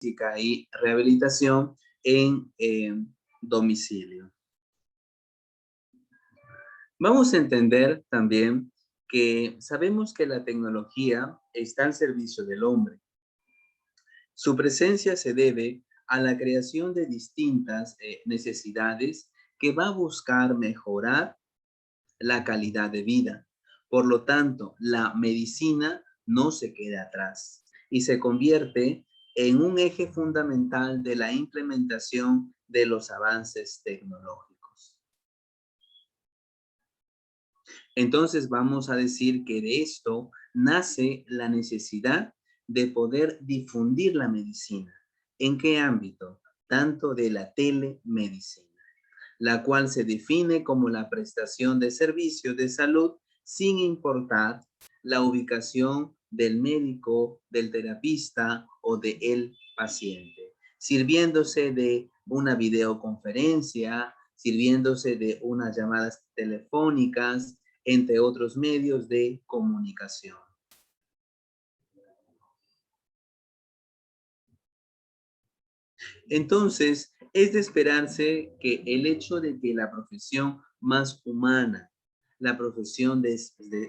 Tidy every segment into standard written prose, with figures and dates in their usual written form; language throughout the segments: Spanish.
y rehabilitación en domicilio. Vamos a entender también que sabemos que la tecnología está al servicio del hombre. Su presencia se debe a la creación de distintas necesidades que va a buscar mejorar la calidad de vida. Por lo tanto, la medicina no se queda atrás y se convierte en un eje fundamental de la implementación de los avances tecnológicos. Entonces vamos a decir que de esto nace la necesidad de poder difundir la medicina. ¿En qué ámbito? Tanto de la telemedicina, la cual se define como la prestación de servicios de salud sin importar la ubicación del médico, del terapista o del paciente, sirviéndose de una videoconferencia, sirviéndose de unas llamadas telefónicas, entre otros medios de comunicación. Entonces, es de esperarse que el hecho de que la profesión más humana, la profesión de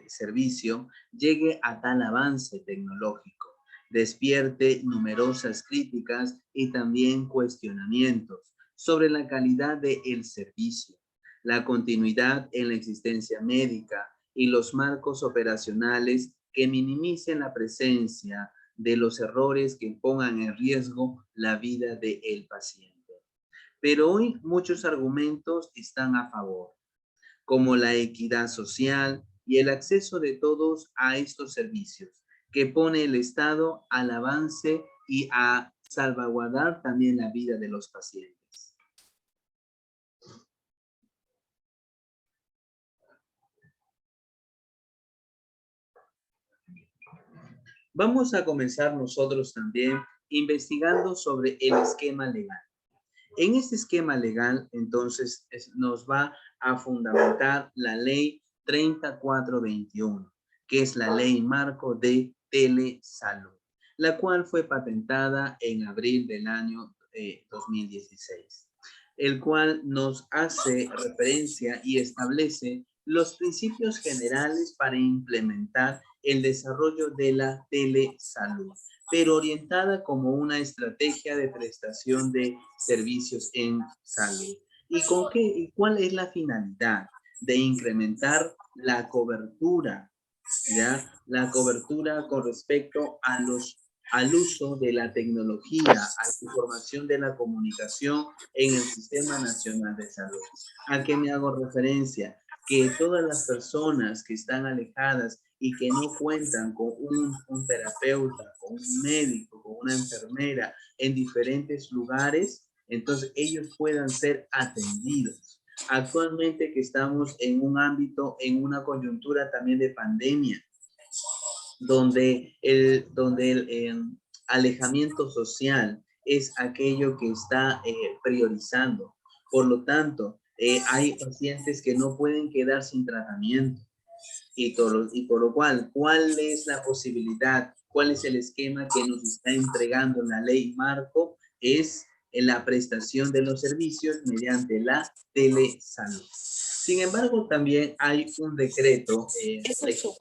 servicio, llegue a tal avance tecnológico, despierte numerosas críticas y también cuestionamientos sobre la calidad del servicio, la continuidad en la existencia médica y los marcos operacionales que minimicen la presencia de los errores que pongan en riesgo la vida del paciente. Pero hoy muchos argumentos están a favor, como la equidad social y el acceso de todos a estos servicios, que pone el Estado al avance y a salvaguardar también la vida de los pacientes. Vamos a comenzar nosotros también investigando sobre el esquema legal. En este esquema legal, entonces, nos va a fundamentar la ley 3421, que es la ley marco de telesalud, la cual fue patentada en abril del año 2016, el cual nos hace referencia y establece los principios generales para implementar el desarrollo de la telesalud, pero orientada como una estrategia de prestación de servicios en salud. ¿Y con qué? ¿Y cuál es la finalidad? De incrementar la cobertura, ¿ya? La cobertura con respecto al uso de la tecnología, a la información de la comunicación en el Sistema Nacional de Salud. ¿A qué me hago referencia? Que todas las personas que están alejadas y que no cuentan con un terapeuta, con un médico, con una enfermera en diferentes lugares, entonces ellos puedan ser atendidos. Actualmente que estamos en un ámbito, en una coyuntura también de pandemia, donde el alejamiento social es aquello que está priorizando. Por lo tanto, hay pacientes que no pueden quedar sin tratamiento. Y por lo cual, ¿cuál es la posibilidad? ¿Cuál es el esquema que nos está entregando la ley marco? Es la prestación de los servicios mediante la telesalud. Sin embargo, también hay un decreto legislativo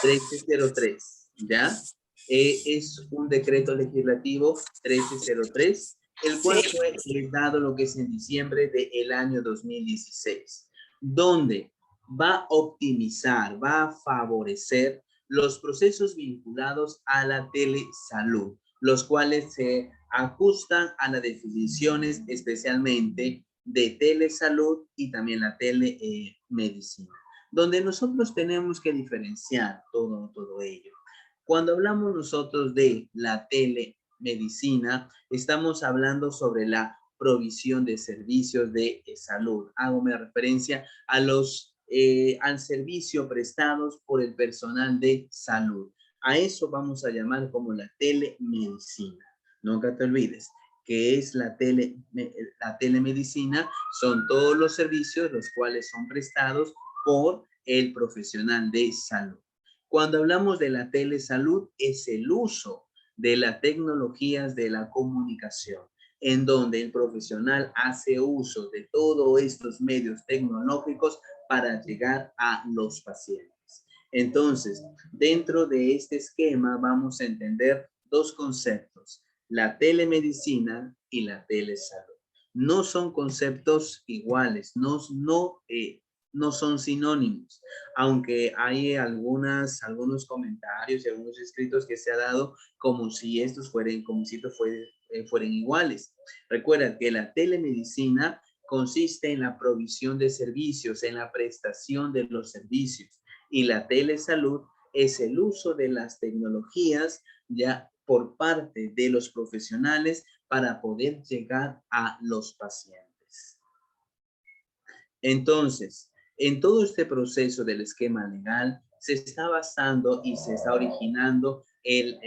1303, ¿ya? Es un decreto legislativo 1303, el cual fue dado lo que es en diciembre del año 2016, donde va a optimizar, va a favorecer los procesos vinculados a la telesalud, los cuales se ajustan a las definiciones especialmente de telesalud y también la telemedicina, donde nosotros tenemos que diferenciar todo ello. Cuando hablamos nosotros de la telemedicina, estamos hablando sobre la provisión de servicios de salud. Hago referencia a al servicio prestados por el personal de salud. A eso vamos a llamar como la telemedicina. Nunca te olvides que es la telemedicina, son todos los servicios los cuales son prestados por el profesional de salud. Cuando hablamos de la telesalud, es el uso de las tecnologías de la comunicación, en donde el profesional hace uso de todos estos medios tecnológicos para llegar a los pacientes. Entonces, dentro de este esquema vamos a entender dos conceptos: la telemedicina y la telesalud. No son conceptos iguales, no son sinónimos, aunque hay algunos comentarios y algunos escritos que se ha dado como si estos fueran iguales. Recuerda que la telemedicina consiste en la provisión de servicios, en la prestación de los servicios, y la telesalud es el uso de las tecnologías ya por parte de los profesionales para poder llegar a los pacientes. Entonces, en todo este proceso del esquema legal se está basando y se está originando el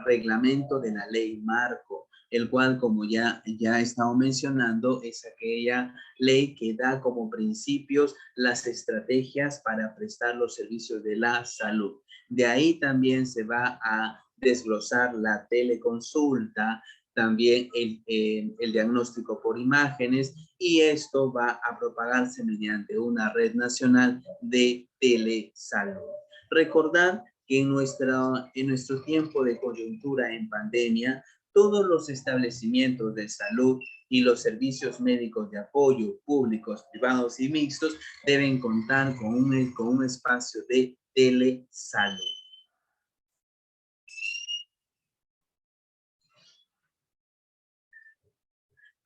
reglamento de la ley marco, el cual, como ya he estado mencionando, es aquella ley que da como principios las estrategias para prestar los servicios de la salud. De ahí también se va a desglosar la teleconsulta, también el diagnóstico por imágenes, y esto va a propagarse mediante una red nacional de telesalud. Recordad que en nuestro tiempo de coyuntura en pandemia, todos los establecimientos de salud y los servicios médicos de apoyo, públicos, privados y mixtos, deben contar con un espacio de telesalud.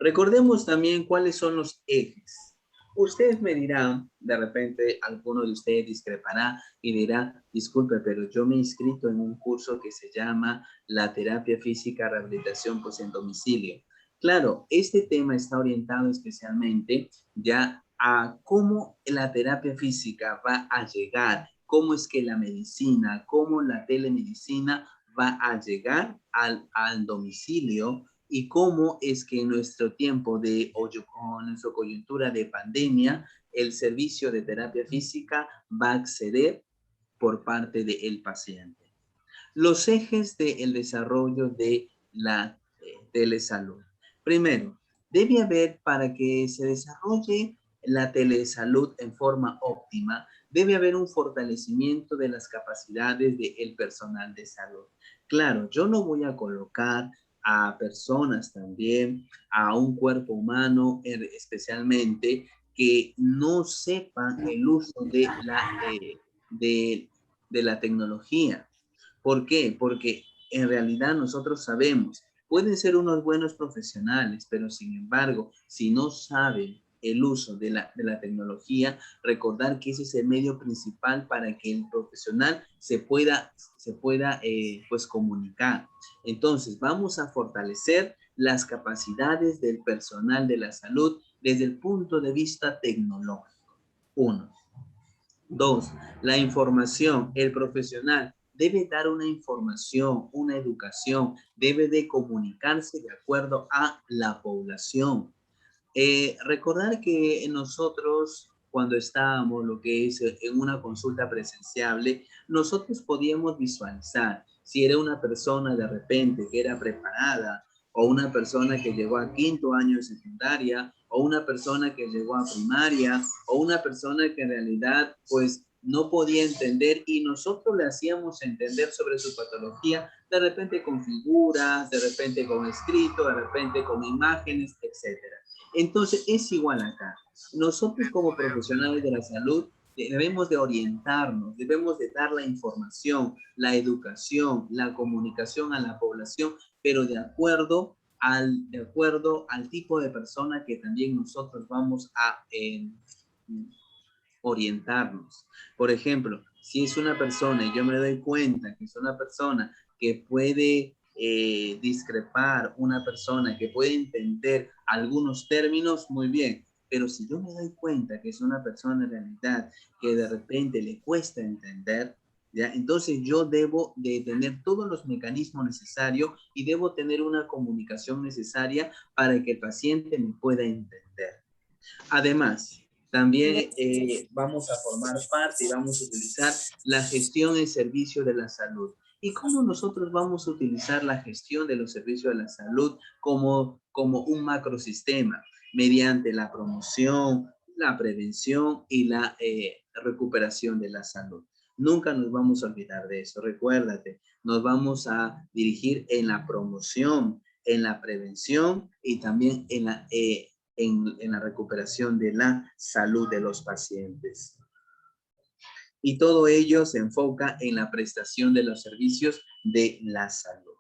Recordemos también cuáles son los ejes. Ustedes me dirán, de repente alguno de ustedes discrepará y dirá: disculpe, pero yo me he inscrito en un curso que se llama la terapia física rehabilitación pues en domicilio. Claro, este tema está orientado especialmente ya a cómo la terapia física va a llegar, cómo es que la medicina, cómo la telemedicina va a llegar al domicilio, y cómo es que en nuestro tiempo nuestra coyuntura de pandemia, el servicio de terapia física va a acceder por parte del paciente. Los ejes del desarrollo de la telesalud. Primero, debe haber, para que se desarrolle la telesalud en forma óptima, debe haber un fortalecimiento de las capacidades del personal de salud. Claro, yo no voy a colocar a personas también, a un cuerpo humano especialmente, que no sepan el uso de la tecnología. ¿Por qué? Porque en realidad nosotros sabemos, pueden ser unos buenos profesionales, pero sin embargo, si no saben el uso de la tecnología, recordar que ese es el medio principal para que el profesional se pueda pues comunicar. Entonces, vamos a fortalecer las capacidades del personal de la salud desde el punto de vista tecnológico. 1. 2. La información. El profesional debe dar una información, una educación, debe de comunicarse de acuerdo a la población. Recordar que nosotros, cuando estábamos lo que es en una consulta presenciable, nosotros podíamos visualizar si era una persona de repente que era preparada, o una persona que llegó a quinto año de secundaria, o una persona que llegó a primaria, o una persona que en realidad pues no podía entender, y nosotros le hacíamos entender sobre su patología, de repente con figuras, de repente con escrito, de repente con imágenes, etcétera. Entonces es igual acá. Nosotros como profesionales de la salud debemos de orientarnos, debemos de dar la información, la educación, la comunicación a la población, pero de acuerdo al tipo de persona que también nosotros vamos a orientarnos. Por ejemplo, si es una persona y yo me doy cuenta que es una persona que puede discrepar, una persona que puede entender algunos términos, muy bien. Pero si yo me doy cuenta que es una persona en realidad que de repente le cuesta entender, ¿ya? Entonces yo debo de tener todos los mecanismos necesarios y debo tener una comunicación necesaria para que el paciente me pueda entender. Además, también vamos a formar parte y vamos a utilizar la gestión en servicio de la salud. ¿Y cómo nosotros vamos a utilizar la gestión de los servicios de la salud como un macrosistema? Mediante la promoción, la prevención y la recuperación de la salud. Nunca nos vamos a olvidar de eso. Recuérdate, nos vamos a dirigir en la promoción, en la prevención y también en la recuperación de la salud de los pacientes. Y todo ello se enfoca en la prestación de los servicios de la salud.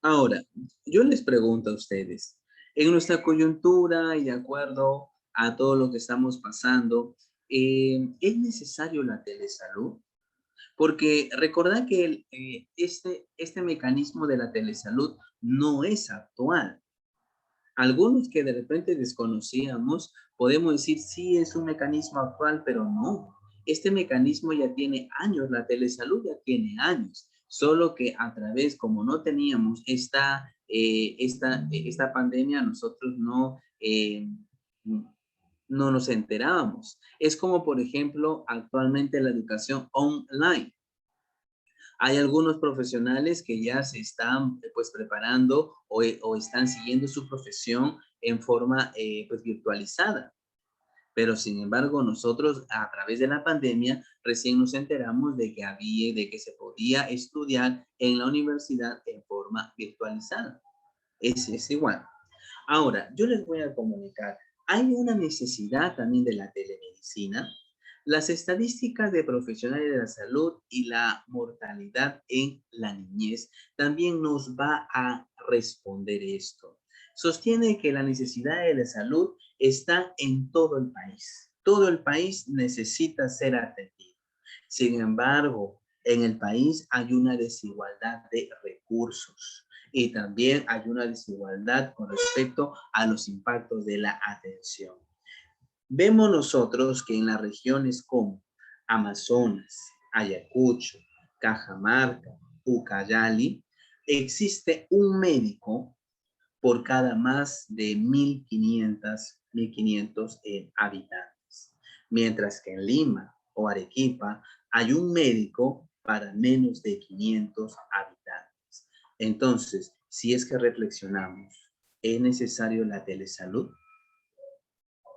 Ahora, yo les pregunto a ustedes, en nuestra coyuntura y de acuerdo a todo lo que estamos pasando, ¿es necesario la telesalud? Porque recordad que este mecanismo de la telesalud no es actual. Algunos que de repente desconocíamos, podemos decir, sí, es un mecanismo actual, pero no. Este mecanismo ya tiene años, la telesalud ya tiene años, solo que a través, como no teníamos esta pandemia, nosotros no nos enterábamos. Es como, por ejemplo, actualmente la educación online. Hay algunos profesionales que ya se están pues preparando o están siguiendo su profesión en forma pues virtualizada. Pero sin embargo, nosotros a través de la pandemia recién nos enteramos de que se podía estudiar en la universidad en forma virtualizada. Es igual. Ahora, yo les voy a comunicar, hay una necesidad también de la telemedicina. Las estadísticas de profesionales de la salud y la mortalidad en la niñez también nos va a responder esto. Sostiene que la necesidad de la salud está en todo el país. Todo el país necesita ser atendido. Sin embargo, en el país hay una desigualdad de recursos y también hay una desigualdad con respecto a los impactos de la atención. Vemos nosotros que en las regiones como Amazonas, Ayacucho, Cajamarca, Ucayali, existe un médico por cada más de 1.500 habitantes, mientras que en Lima o Arequipa hay un médico para menos de 500 habitantes. Entonces, si es que reflexionamos, ¿es necesario la telesalud?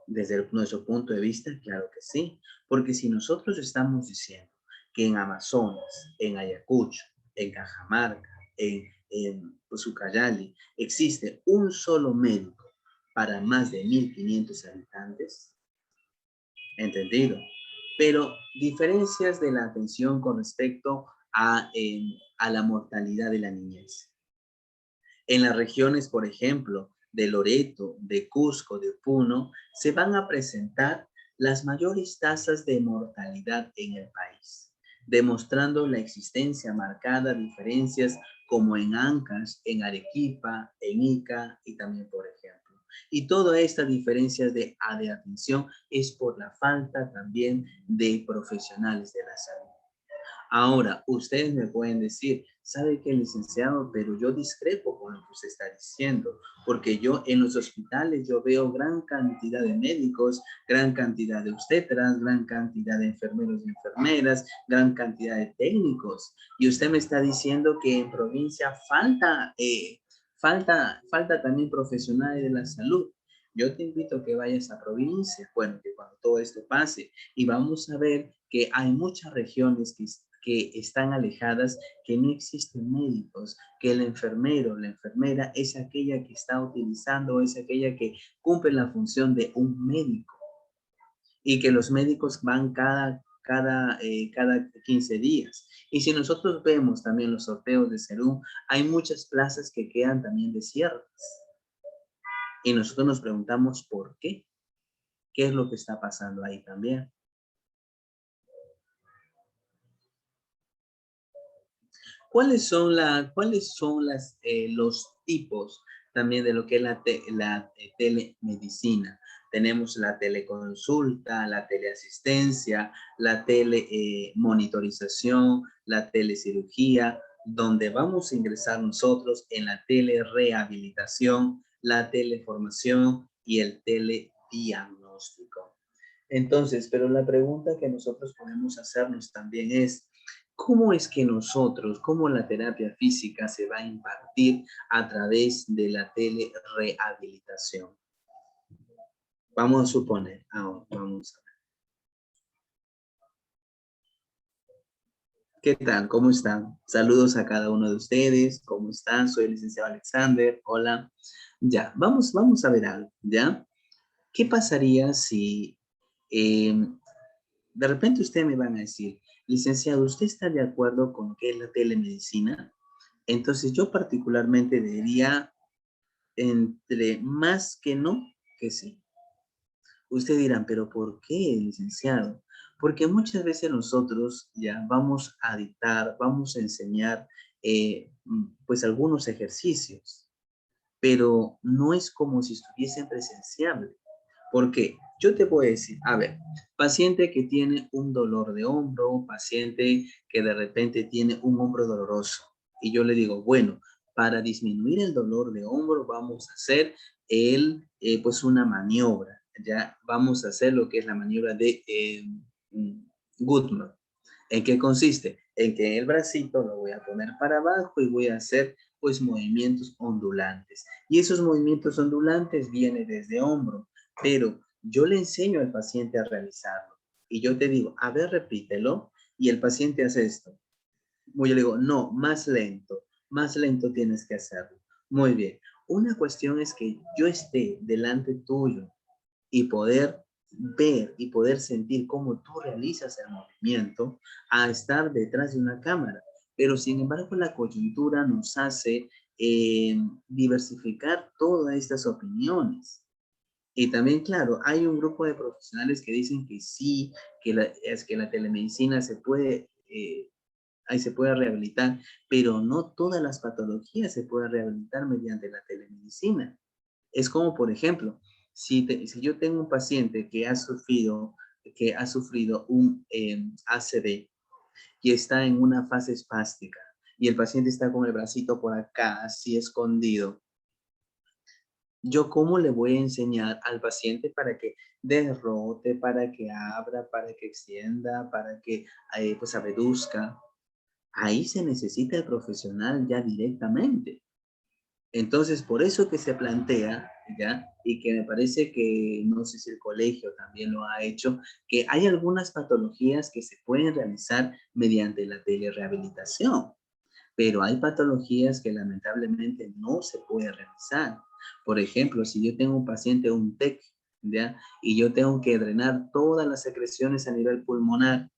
Desde nuestro punto de vista, claro que sí, porque si nosotros estamos diciendo que en Amazonas, en Ayacucho, en Cajamarca, en Ucayali, existe un solo médico para más de 1.500 habitantes, entendido, pero diferencias de la atención con respecto a la mortalidad de la niñez. En las regiones, por ejemplo, de Loreto, de Cusco, de Puno, se van a presentar las mayores tasas de mortalidad en el país, demostrando la existencia marcada diferencias como en Ancash, en Arequipa, en Ica y también, por ejemplo. Y todas estas diferencias de atención es por la falta también de profesionales de la salud. Ahora, ustedes me pueden decir, ¿sabe qué, licenciado? Pero yo discrepo con lo que usted está diciendo, porque yo en los hospitales yo veo gran cantidad de médicos, gran cantidad de obstetras, gran cantidad de enfermeros y enfermeras, gran cantidad de técnicos. Y usted me está diciendo que en provincia falta también profesionales de la salud. Yo te invito a que vayas a provincia, bueno, que cuando todo esto pase, y vamos a ver que hay muchas regiones que están alejadas, que no existen médicos, que el enfermero, la enfermera es aquella que está utilizando, es aquella que cumple la función de un médico y que los médicos van cada 15 días. Y si nosotros vemos también los sorteos de Serum, hay muchas plazas que quedan también desiertas. Y nosotros nos preguntamos por qué. ¿Qué es lo que está pasando ahí también? ¿Cuáles son los tipos también de lo que es la telemedicina? Tenemos la teleconsulta, la teleasistencia, la telemonitorización, la telecirugía, donde vamos a ingresar nosotros en la telerehabilitación, la teleformación y el telediagnóstico. Entonces, pero la pregunta que nosotros podemos hacernos también es, ¿cómo es que nosotros, cómo la terapia física se va a impartir a través de la telerehabilitación? Vamos a suponer, ahora vamos a ver. ¿Qué tal? ¿Cómo están? Saludos a cada uno de ustedes. ¿Cómo están? Soy el licenciado Alexander. Hola. Ya, vamos a ver algo, ¿ya? ¿Qué pasaría si de repente ustedes me van a decir, licenciado, ¿usted está de acuerdo con qué es la telemedicina? Entonces yo particularmente diría entre más que no, que sí. Ustedes dirán, pero ¿por qué, licenciado? Porque muchas veces nosotros ya vamos a dictar, vamos a enseñar pues algunos ejercicios, pero no es como si estuviesen presenciables. ¿Por qué? Yo te voy a decir, a ver, paciente que tiene un dolor de hombro, paciente que de repente tiene un hombro doloroso, y yo le digo, bueno, para disminuir el dolor de hombro vamos a hacer pues una maniobra, ya vamos a hacer lo que es la maniobra de Goodman. ¿En qué consiste? En que el bracito lo voy a poner para abajo y voy a hacer pues movimientos ondulantes. Y esos movimientos ondulantes vienen desde hombro, pero yo le enseño al paciente a realizarlo. Y yo te digo, a ver, repítelo. Y el paciente hace esto. Yo le digo, no, más lento tienes que hacerlo. Muy bien. Una cuestión es que yo esté delante tuyo y poder ver y poder sentir cómo tú realizas el movimiento a estar detrás de una cámara. Pero sin embargo la coyuntura nos hace diversificar todas estas opiniones. Y también, claro, hay un grupo de profesionales que dicen que sí, es que la telemedicina ahí se puede rehabilitar, pero no todas las patologías se pueden rehabilitar mediante la telemedicina. Es como, por ejemplo, si yo tengo un paciente que ha sufrido un ACV y está en una fase espástica y el paciente está con el bracito por acá, así escondido, yo cómo le voy a enseñar al paciente para que derrote, para que abra, para que extienda, para que pues reduzca. Ahí se necesita el profesional ya directamente. Entonces, por eso que se plantea, ¿ya? Y que me parece que, no sé si el colegio también lo ha hecho, que hay algunas patologías que se pueden realizar mediante la telerehabilitación, pero hay patologías que lamentablemente no se puede realizar. Por ejemplo, si yo tengo un paciente, un TEC, ¿ya? Y yo tengo que drenar todas las secreciones a nivel pulmonar,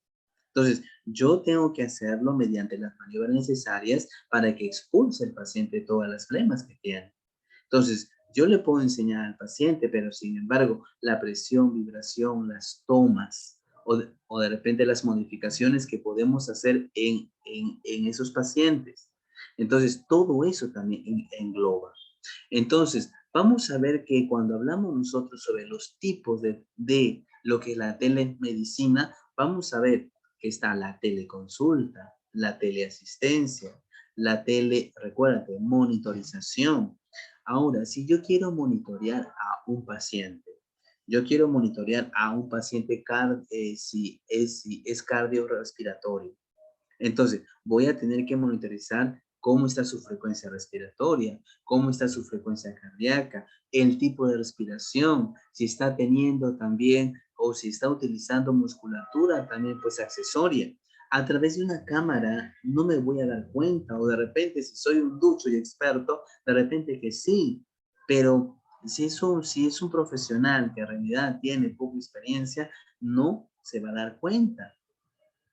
entonces, yo tengo que hacerlo mediante las maniobras necesarias para que expulse el paciente todas las flemas que tiene. Entonces, yo le puedo enseñar al paciente, pero sin embargo, la presión, vibración, las tomas o de repente las modificaciones que podemos hacer en esos pacientes. Entonces, todo eso también engloba. Entonces, vamos a ver que cuando hablamos nosotros sobre los tipos de lo que es la telemedicina, vamos a ver que está la teleconsulta, la teleasistencia, recuérdate, monitorización. Ahora, si yo quiero monitorear a un paciente, yo quiero monitorear a un paciente si es cardiorrespiratorio. Entonces, voy a tener que monitorizar cómo está su frecuencia respiratoria, cómo está su frecuencia cardíaca, el tipo de respiración, si está teniendo también o si está utilizando musculatura también pues accesoria. A través de una cámara no me voy a dar cuenta o de repente si soy un ducho y experto, de repente que sí, pero si es un profesional que en realidad tiene poca experiencia, no se va a dar cuenta.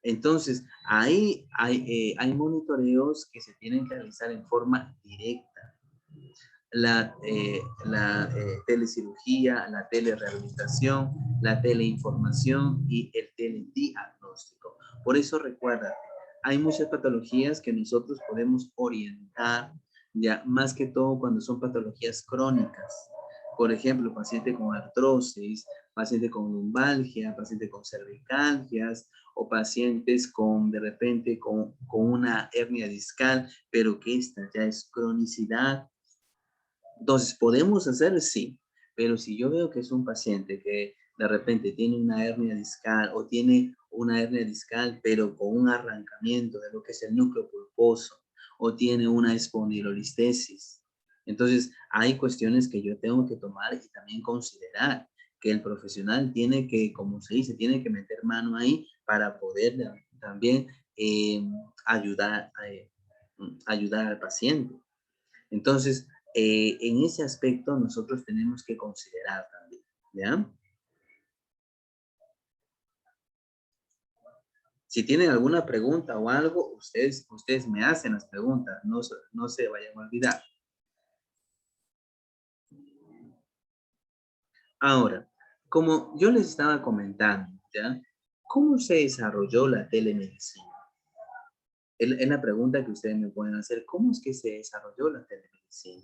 Entonces, hay monitoreos que se tienen que realizar en forma directa. La telecirugía, la telerehabilitación, la teleinformación y el telediagnóstico. Por eso recuerda, hay muchas patologías que nosotros podemos orientar, ya más que todo cuando son patologías crónicas. Por ejemplo, paciente con artrosis, paciente con lumbalgia, paciente con cervicalgias o pacientes con, de repente, con una hernia discal, pero que esta ya es cronicidad. Entonces, ¿podemos hacer? Sí, pero si yo veo que es un paciente que de repente tiene una hernia discal o tiene una hernia discal, pero con un arrancamiento de lo que es el núcleo pulposo, o tiene una espondilolistesis. Entonces, hay cuestiones que yo tengo que tomar y también considerar que el profesional tiene que, como se dice, tiene que meter mano ahí para poder también ayudar, ayudar al paciente. Entonces, en ese aspecto nosotros tenemos que considerar también, ¿ya? Si tienen alguna pregunta o algo, ustedes me hacen las preguntas, no se vayan a olvidar. Ahora, como yo les estaba comentando, ¿ya? ¿Cómo se desarrolló la telemedicina? Es la pregunta que ustedes me pueden hacer. ¿Cómo es que se desarrolló la telemedicina?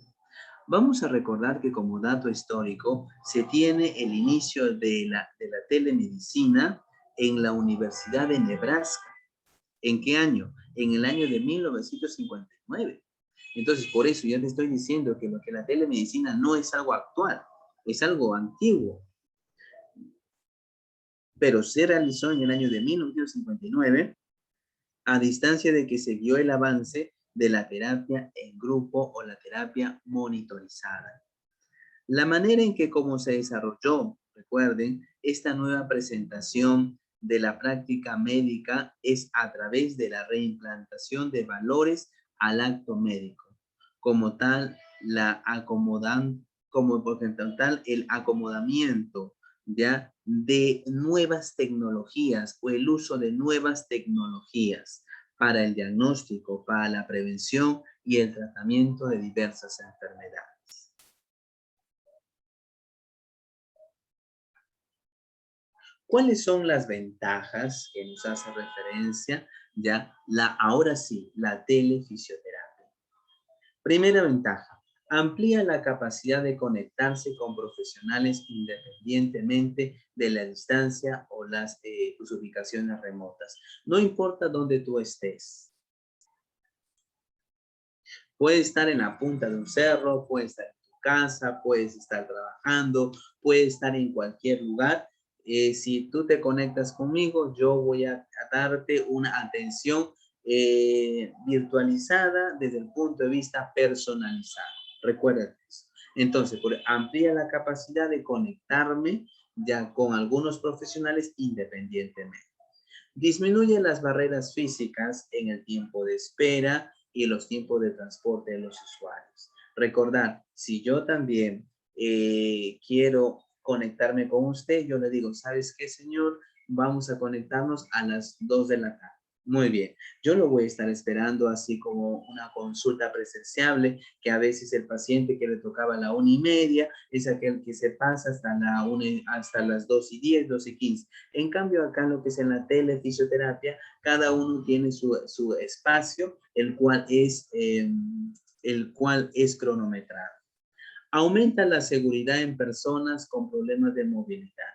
Vamos a recordar que como dato histórico se tiene el inicio de la telemedicina en la Universidad de Nebraska. ¿En qué año? En el año de 1959. Entonces, por eso yo te estoy diciendo que lo que la telemedicina no es algo actual, es algo antiguo. Pero se realizó en el año de 1959 a distancia de que se vio el avance de la terapia en grupo o la terapia monitorizada. La manera en que como se desarrolló, recuerden, esta nueva presentación de la práctica médica es a través de la reimplantación de valores al acto médico. Como tal, como por tal, el acomodamiento ya de nuevas tecnologías o el uso de nuevas tecnologías para el diagnóstico, para la prevención y el tratamiento de diversas enfermedades. ¿Cuáles son las ventajas que nos hace referencia ya ahora sí, la telefisioterapia? Primera ventaja, amplía la capacidad de conectarse con profesionales independientemente de la distancia o sus ubicaciones remotas. No importa dónde tú estés. Puedes estar en la punta de un cerro, puedes estar en tu casa, puedes estar trabajando, puedes estar en cualquier lugar. Si tú te conectas conmigo, yo voy a darte una atención virtualizada desde el punto de vista personalizado. Recuerda eso. Entonces, amplía la capacidad de conectarme ya con algunos profesionales independientemente. Disminuye las barreras físicas en el tiempo de espera y los tiempos de transporte de los usuarios. Recordar, si yo también quiero conectarme con usted, yo le digo, ¿sabes qué, señor? Vamos a conectarnos a las 2 de la tarde. Muy bien, yo lo voy a estar esperando así como una consulta presenciable, que a veces el paciente que le tocaba a la 1:30 es aquel que se pasa hasta las 2:10, 2:15. En cambio, acá en lo que es en la telefisioterapia, cada uno tiene su espacio, el cual es cronometrado. Aumenta la seguridad en personas con problemas de movilidad.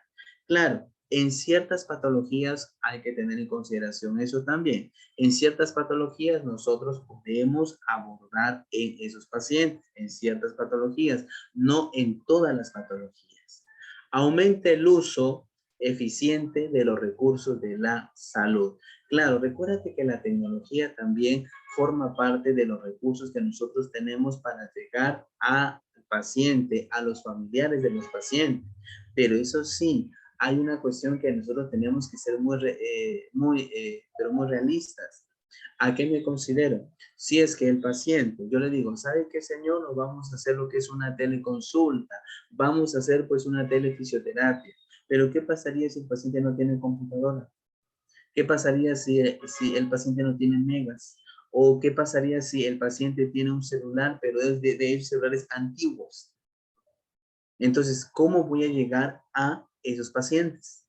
Claro, en ciertas patologías hay que tener en consideración eso también. En ciertas patologías nosotros podemos abordar en esos pacientes, en ciertas patologías, no en todas las patologías. Aumenta el uso eficiente de los recursos de la salud. Claro, recuérdate que la tecnología también forma parte de los recursos que nosotros tenemos para llegar al paciente, a los familiares de los pacientes. Pero eso sí, hay una cuestión que nosotros tenemos que ser pero muy realistas. ¿A qué me considero? Si es que el paciente, yo le digo, ¿sabe qué, señor? Nos vamos a hacer lo que es una teleconsulta, vamos a hacer pues una telefisioterapia. Pero ¿qué pasaría si el paciente no tiene computadora? ¿Qué pasaría si el paciente no tiene megas? ¿O qué pasaría si el paciente tiene un celular, pero es de celulares antiguos? Entonces, ¿cómo voy a llegar a esos pacientes?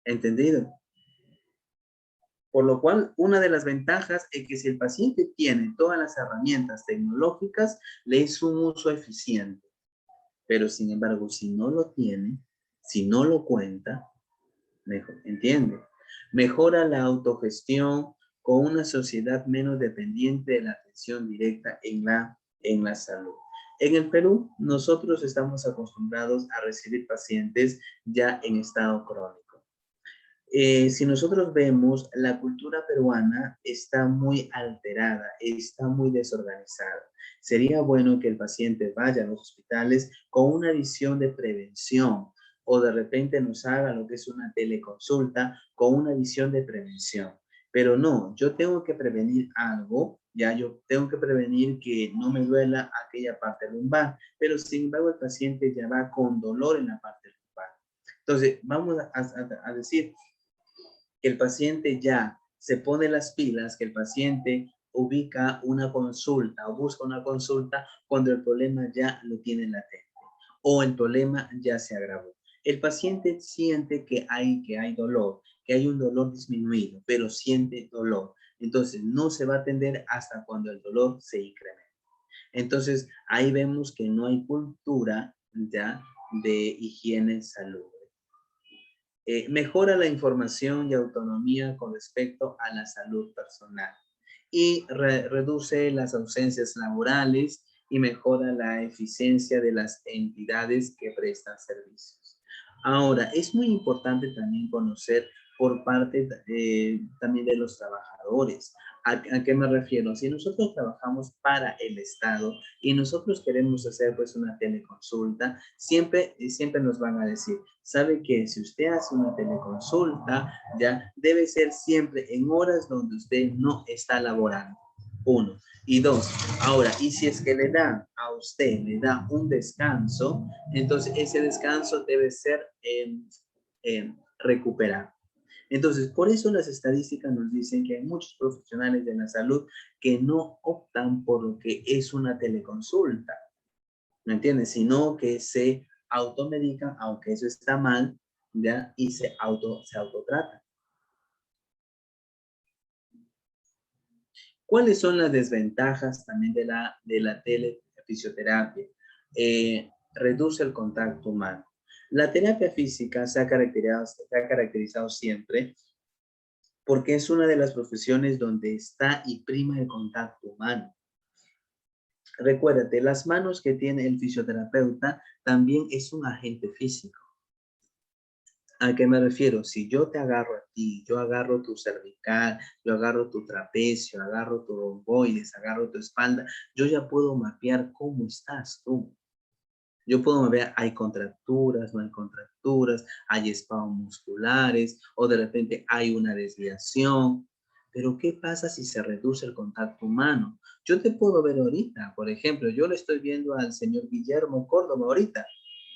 ¿Entendido? Por lo cual, una de las ventajas es que si el paciente tiene todas las herramientas tecnológicas, le es un uso eficiente. Pero, sin embargo, si no lo tiene, si no lo cuenta, mejor, ¿entiende? Mejora la autogestión con una sociedad menos dependiente de la atención directa en la salud. En el Perú, nosotros estamos acostumbrados a recibir pacientes ya en estado crónico. Si nosotros vemos, la cultura peruana está muy alterada, está muy desorganizada. Sería bueno que el paciente vaya a los hospitales con una visión de prevención o de repente nos haga lo que es una teleconsulta con una visión de prevención. Pero no, yo tengo que prevenir algo, ya yo tengo que prevenir que no me duela aquella parte lumbar, pero sin embargo el paciente ya va con dolor en la parte lumbar. Entonces, vamos a decir, que el paciente ya se pone las pilas, que el paciente ubica una consulta o busca una consulta cuando el problema ya lo tiene latente o el problema ya se agravó. El paciente siente que hay dolor, que hay un dolor disminuido, pero siente dolor. Entonces, no se va a atender hasta cuando el dolor se incrementa. Entonces, ahí vemos que no hay cultura ya de higiene salud. Mejora la información y autonomía con respecto a la salud personal y reduce las ausencias laborales y mejora la eficiencia de las entidades que prestan servicios. Ahora, es muy importante también conocer por parte también de los trabajadores. ¿A qué me refiero? Si nosotros trabajamos para el Estado y nosotros queremos hacer pues una teleconsulta, siempre nos van a decir, sabe que si usted hace una teleconsulta, ya debe ser siempre en horas donde usted no está laborando. Uno. Y dos, ahora, y si es que le da a usted, le da un descanso, entonces ese descanso debe ser recuperado. Entonces, por eso las estadísticas nos dicen que hay muchos profesionales de la salud que no optan por lo que es una teleconsulta, ¿me entiendes? Sino que se automedican, aunque eso está mal, ¿ya? Y se autotratan. ¿Cuáles son las desventajas también de la telefisioterapia? Reduce el contacto humano. La terapia física se ha caracterizado siempre porque es una de las profesiones donde está y prima el contacto humano. Recuérdate, las manos que tiene el fisioterapeuta también es un agente físico. ¿A qué me refiero? Si yo te agarro a ti, yo agarro tu cervical, yo agarro tu trapecio, agarro tu romboides, agarro tu espalda, yo ya puedo mapear cómo estás tú. Yo puedo mapear, hay contracturas, no hay contracturas, hay espasmos musculares, o de repente hay una desviación. Pero ¿qué pasa si se reduce el contacto humano? Yo te puedo ver ahorita, por ejemplo, yo le estoy viendo al señor Guillermo Córdoba ahorita,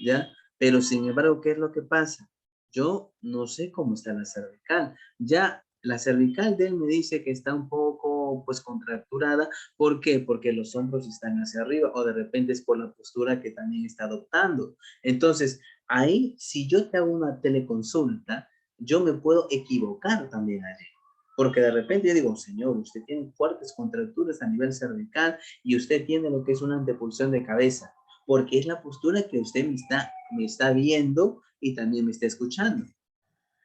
¿ya? Pero sin embargo, ¿qué es lo que pasa? Yo no sé cómo está la cervical. Ya la cervical de él me dice que está un poco, pues, contracturada. ¿Por qué? Porque los hombros están hacia arriba o de repente es por la postura que también está adoptando. Entonces, ahí, si yo te hago una teleconsulta, yo me puedo equivocar también allí. Porque de repente yo digo, señor, usted tiene fuertes contracturas a nivel cervical y usted tiene lo que es una antepulsión de cabeza, porque es la postura que usted me está viendo y también me está escuchando.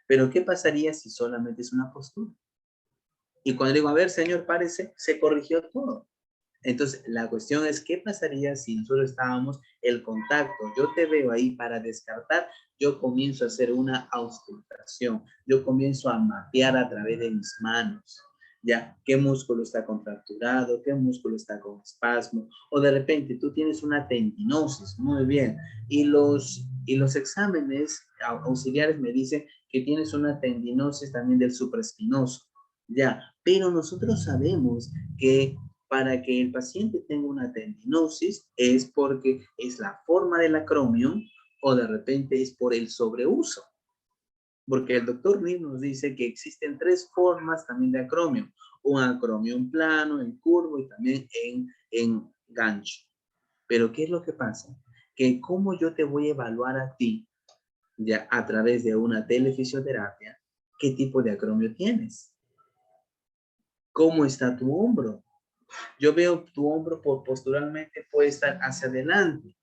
Pero ¿qué pasaría si solamente es una postura? Y cuando digo, a ver, señor, párese, se corrigió todo. Entonces, la cuestión es, ¿qué pasaría si nosotros estábamos el contacto? Yo te veo ahí para descartar, yo comienzo a hacer una auscultación, yo comienzo a mapear a través de mis manos, ¿ya? ¿Qué músculo está contracturado? ¿Qué músculo está con espasmo? O de repente tú tienes una tendinosis, muy bien, y los exámenes auxiliares me dicen que tienes una tendinosis también del supraespinoso, ¿ya? Pero nosotros sabemos que para que el paciente tenga una tendinosis es porque es la forma del acromion o de repente es por el sobreuso. Porque el doctor Lee nos dice que existen tres formas también de acromion. Un acromion plano, en curvo y también en gancho. Pero ¿qué es lo que pasa? Que cómo yo te voy a evaluar a ti ya a través de una telefisioterapia, qué tipo de acromio tienes. ¿Cómo está tu hombro? Yo veo tu hombro posturalmente puede estar hacia adelante,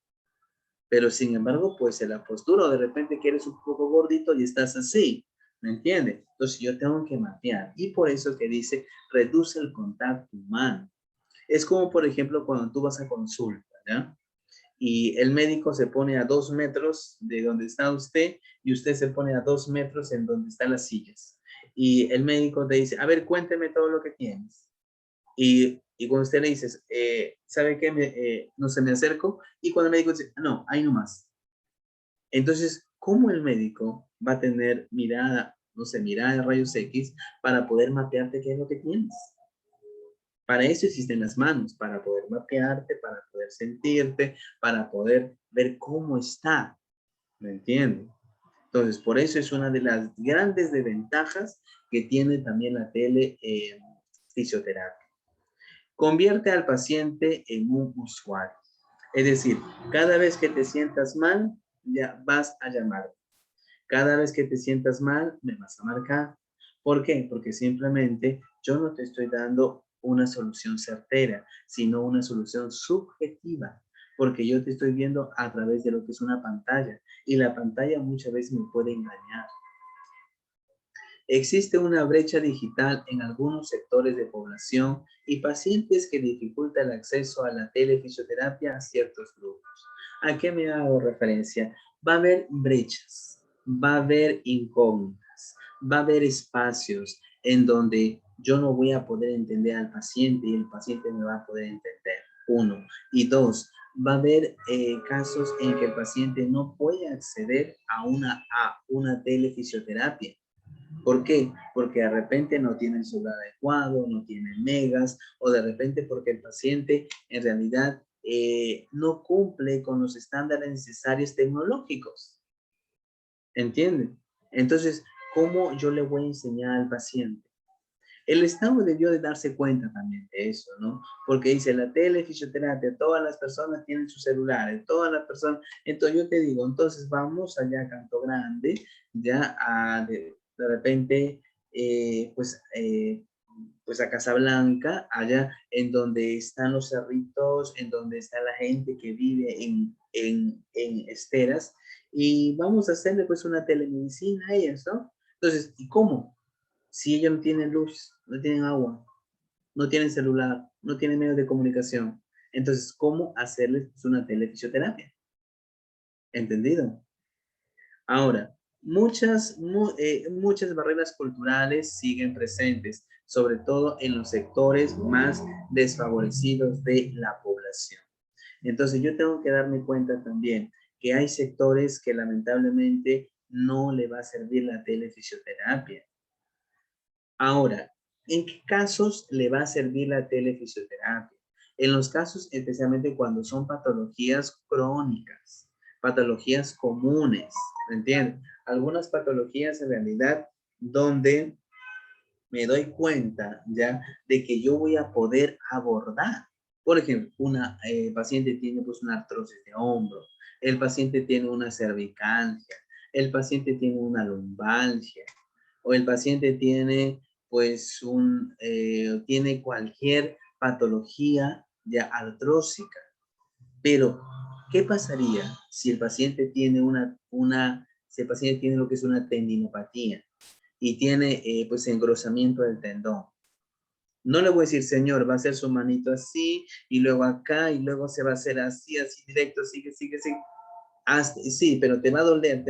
pero sin embargo puede ser la postura o de repente que eres un poco gordito y estás así, ¿me entiendes? Entonces yo tengo que mapear y por eso que dice reduce el contacto humano. Es como por ejemplo cuando tú vas a consulta, ¿ya? y el médico se pone a 2 metros de donde está usted y usted se pone a 2 metros en donde están las sillas. Y el médico te dice, a ver, cuénteme todo lo que tienes. Y cuando usted le dice, ¿sabe qué? No se me acerco. Y cuando el médico dice, no, ahí nomás. Entonces, ¿cómo el médico va a tener mirada, no sé, mirada de rayos X para poder mapearte qué es lo que tienes? Para eso existen las manos, para poder mapearte, para poder sentirte, para poder ver cómo está. ¿Me entiendes? Entonces, por eso es una de las grandes desventajas que tiene también la fisioterapia. Convierte al paciente en un usuario. Es decir, cada vez que te sientas mal, ya vas a llamar. Cada vez que te sientas mal, me vas a marcar. ¿Por qué? Porque simplemente yo no te estoy dando una solución certera, sino una solución subjetiva, porque yo te estoy viendo a través de lo que es una pantalla y la pantalla muchas veces me puede engañar. Existe una brecha digital en algunos sectores de población y pacientes que dificulta el acceso a la telefisioterapia a ciertos grupos. ¿A qué me hago referencia? Va a haber brechas, va a haber incógnitas, va a haber espacios en donde yo no voy a poder entender al paciente y el paciente me va a poder entender. Uno. Y dos, va a haber casos en que el paciente no puede acceder a una telefisioterapia. ¿Por qué? Porque de repente no tiene el celular adecuado, no tiene megas, o de repente porque el paciente en realidad no cumple con los estándares necesarios tecnológicos. ¿Entienden? Entonces, ¿cómo yo le voy a enseñar al paciente? El Estado debió de darse cuenta también de eso, ¿no? Porque dice, la telefisioterapia, todas las personas tienen sus celulares, todas las personas, entonces yo te digo, entonces vamos allá a Canto Grande, ya de repente, pues a Casablanca, allá en donde están los cerritos, en donde está la gente que vive en esteras, y vamos a hacerle pues una telemedicina a ellos, ¿no? Entonces, ¿y cómo? Si ellos no tienen luz, no tienen agua, no tienen celular, no tienen medios de comunicación, entonces, ¿cómo hacerles una telefisioterapia? ¿Entendido? Ahora, muchas barreras culturales siguen presentes, sobre todo en los sectores más desfavorecidos de la población. Entonces, yo tengo que darme cuenta también que hay sectores que lamentablemente no le va a servir la telefisioterapia. Ahora, ¿en qué casos le va a servir la telefisioterapia? En los casos, especialmente cuando son patologías crónicas, patologías comunes, ¿me entiendes? Algunas patologías en realidad donde me doy cuenta ya de que yo voy a poder abordar. Por ejemplo, una paciente tiene pues una artrosis de hombro, el paciente tiene una cervicalgia, el paciente tiene una lumbalgia, o el paciente tiene pues tiene cualquier patología ya artrósica. Pero, ¿qué pasaría si el paciente tiene si el paciente tiene lo que es una tendinopatía y tiene pues engrosamiento del tendón? No le voy a decir, señor, va a hacer su manito así, y luego acá, y luego se va a hacer así, así directo, sigue, sigue, sigue. Sí, pero te va a doler,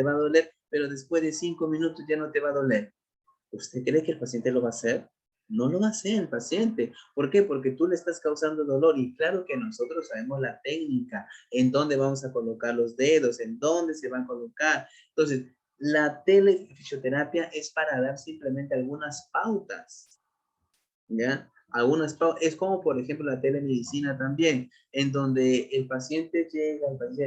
pero después de 5 minutos ya no te va a doler. ¿Usted cree que el paciente lo va a hacer? No lo va a hacer el paciente. ¿Por qué? Porque tú le estás causando dolor y claro que nosotros sabemos la técnica, en dónde vamos a colocar los dedos, en dónde se van a colocar. Entonces, la telefisioterapia es para dar simplemente algunas pautas, ¿ya? Es como, por ejemplo, la telemedicina también, en donde el paciente llega, pues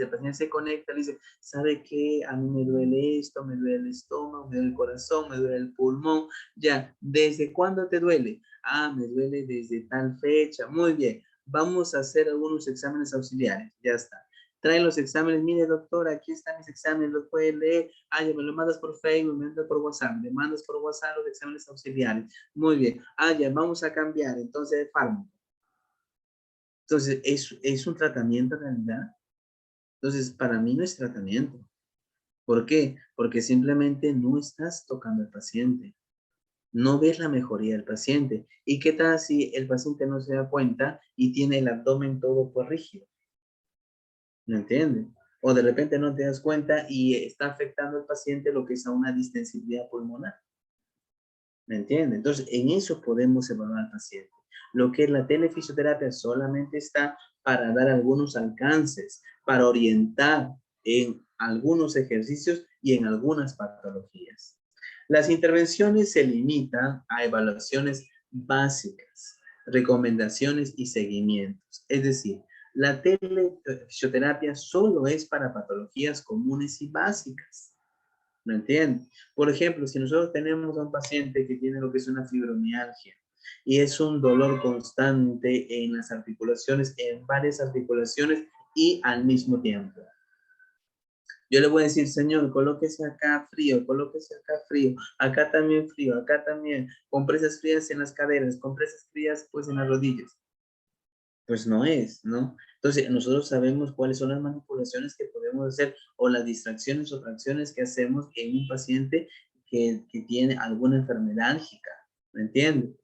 el paciente se conecta, le dice, ¿sabe qué? A mí me duele esto, me duele el estómago, me duele el corazón, me duele el pulmón, ya, ¿desde cuándo te duele? Ah, me duele desde tal fecha, muy bien, vamos a hacer algunos exámenes auxiliares, ya está. Trae los exámenes, mire doctor, aquí están mis exámenes, los puede leer, ya me lo mandas por Facebook, me mandas por WhatsApp, me mandas por WhatsApp los exámenes auxiliares. Muy bien. Ya vamos a cambiar entonces de fármaco. Entonces, ¿es un tratamiento en realidad? Entonces, para mí no es tratamiento. ¿Por qué? Porque simplemente no estás tocando al paciente. No ves la mejoría del paciente. ¿Y qué tal si el paciente no se da cuenta y tiene el abdomen todo pues rígido? ¿Me entiende? O de repente no te das cuenta y está afectando al paciente lo que es a una distensibilidad pulmonar. ¿Me entiende? Entonces, en eso podemos evaluar al paciente. Lo que es la telefisioterapia solamente está para dar algunos alcances, para orientar en algunos ejercicios y en algunas patologías. Las intervenciones se limitan a evaluaciones básicas, recomendaciones y seguimientos. Es decir, la telefisioterapia solo es para patologías comunes y básicas. ¿Me entiendes? Por ejemplo, si nosotros tenemos a un paciente que tiene lo que es una fibromialgia y es un dolor constante en las articulaciones, en varias articulaciones y al mismo tiempo. Yo le voy a decir, señor, colóquese acá frío, acá también frío, acá también, compresas frías en las caderas, compresas frías pues en las rodillas. Pues no es, ¿no? Entonces, nosotros sabemos cuáles son las manipulaciones que podemos hacer o las distracciones o tracciones que hacemos en un paciente que tiene alguna enfermedad álgica, ¿me entiende?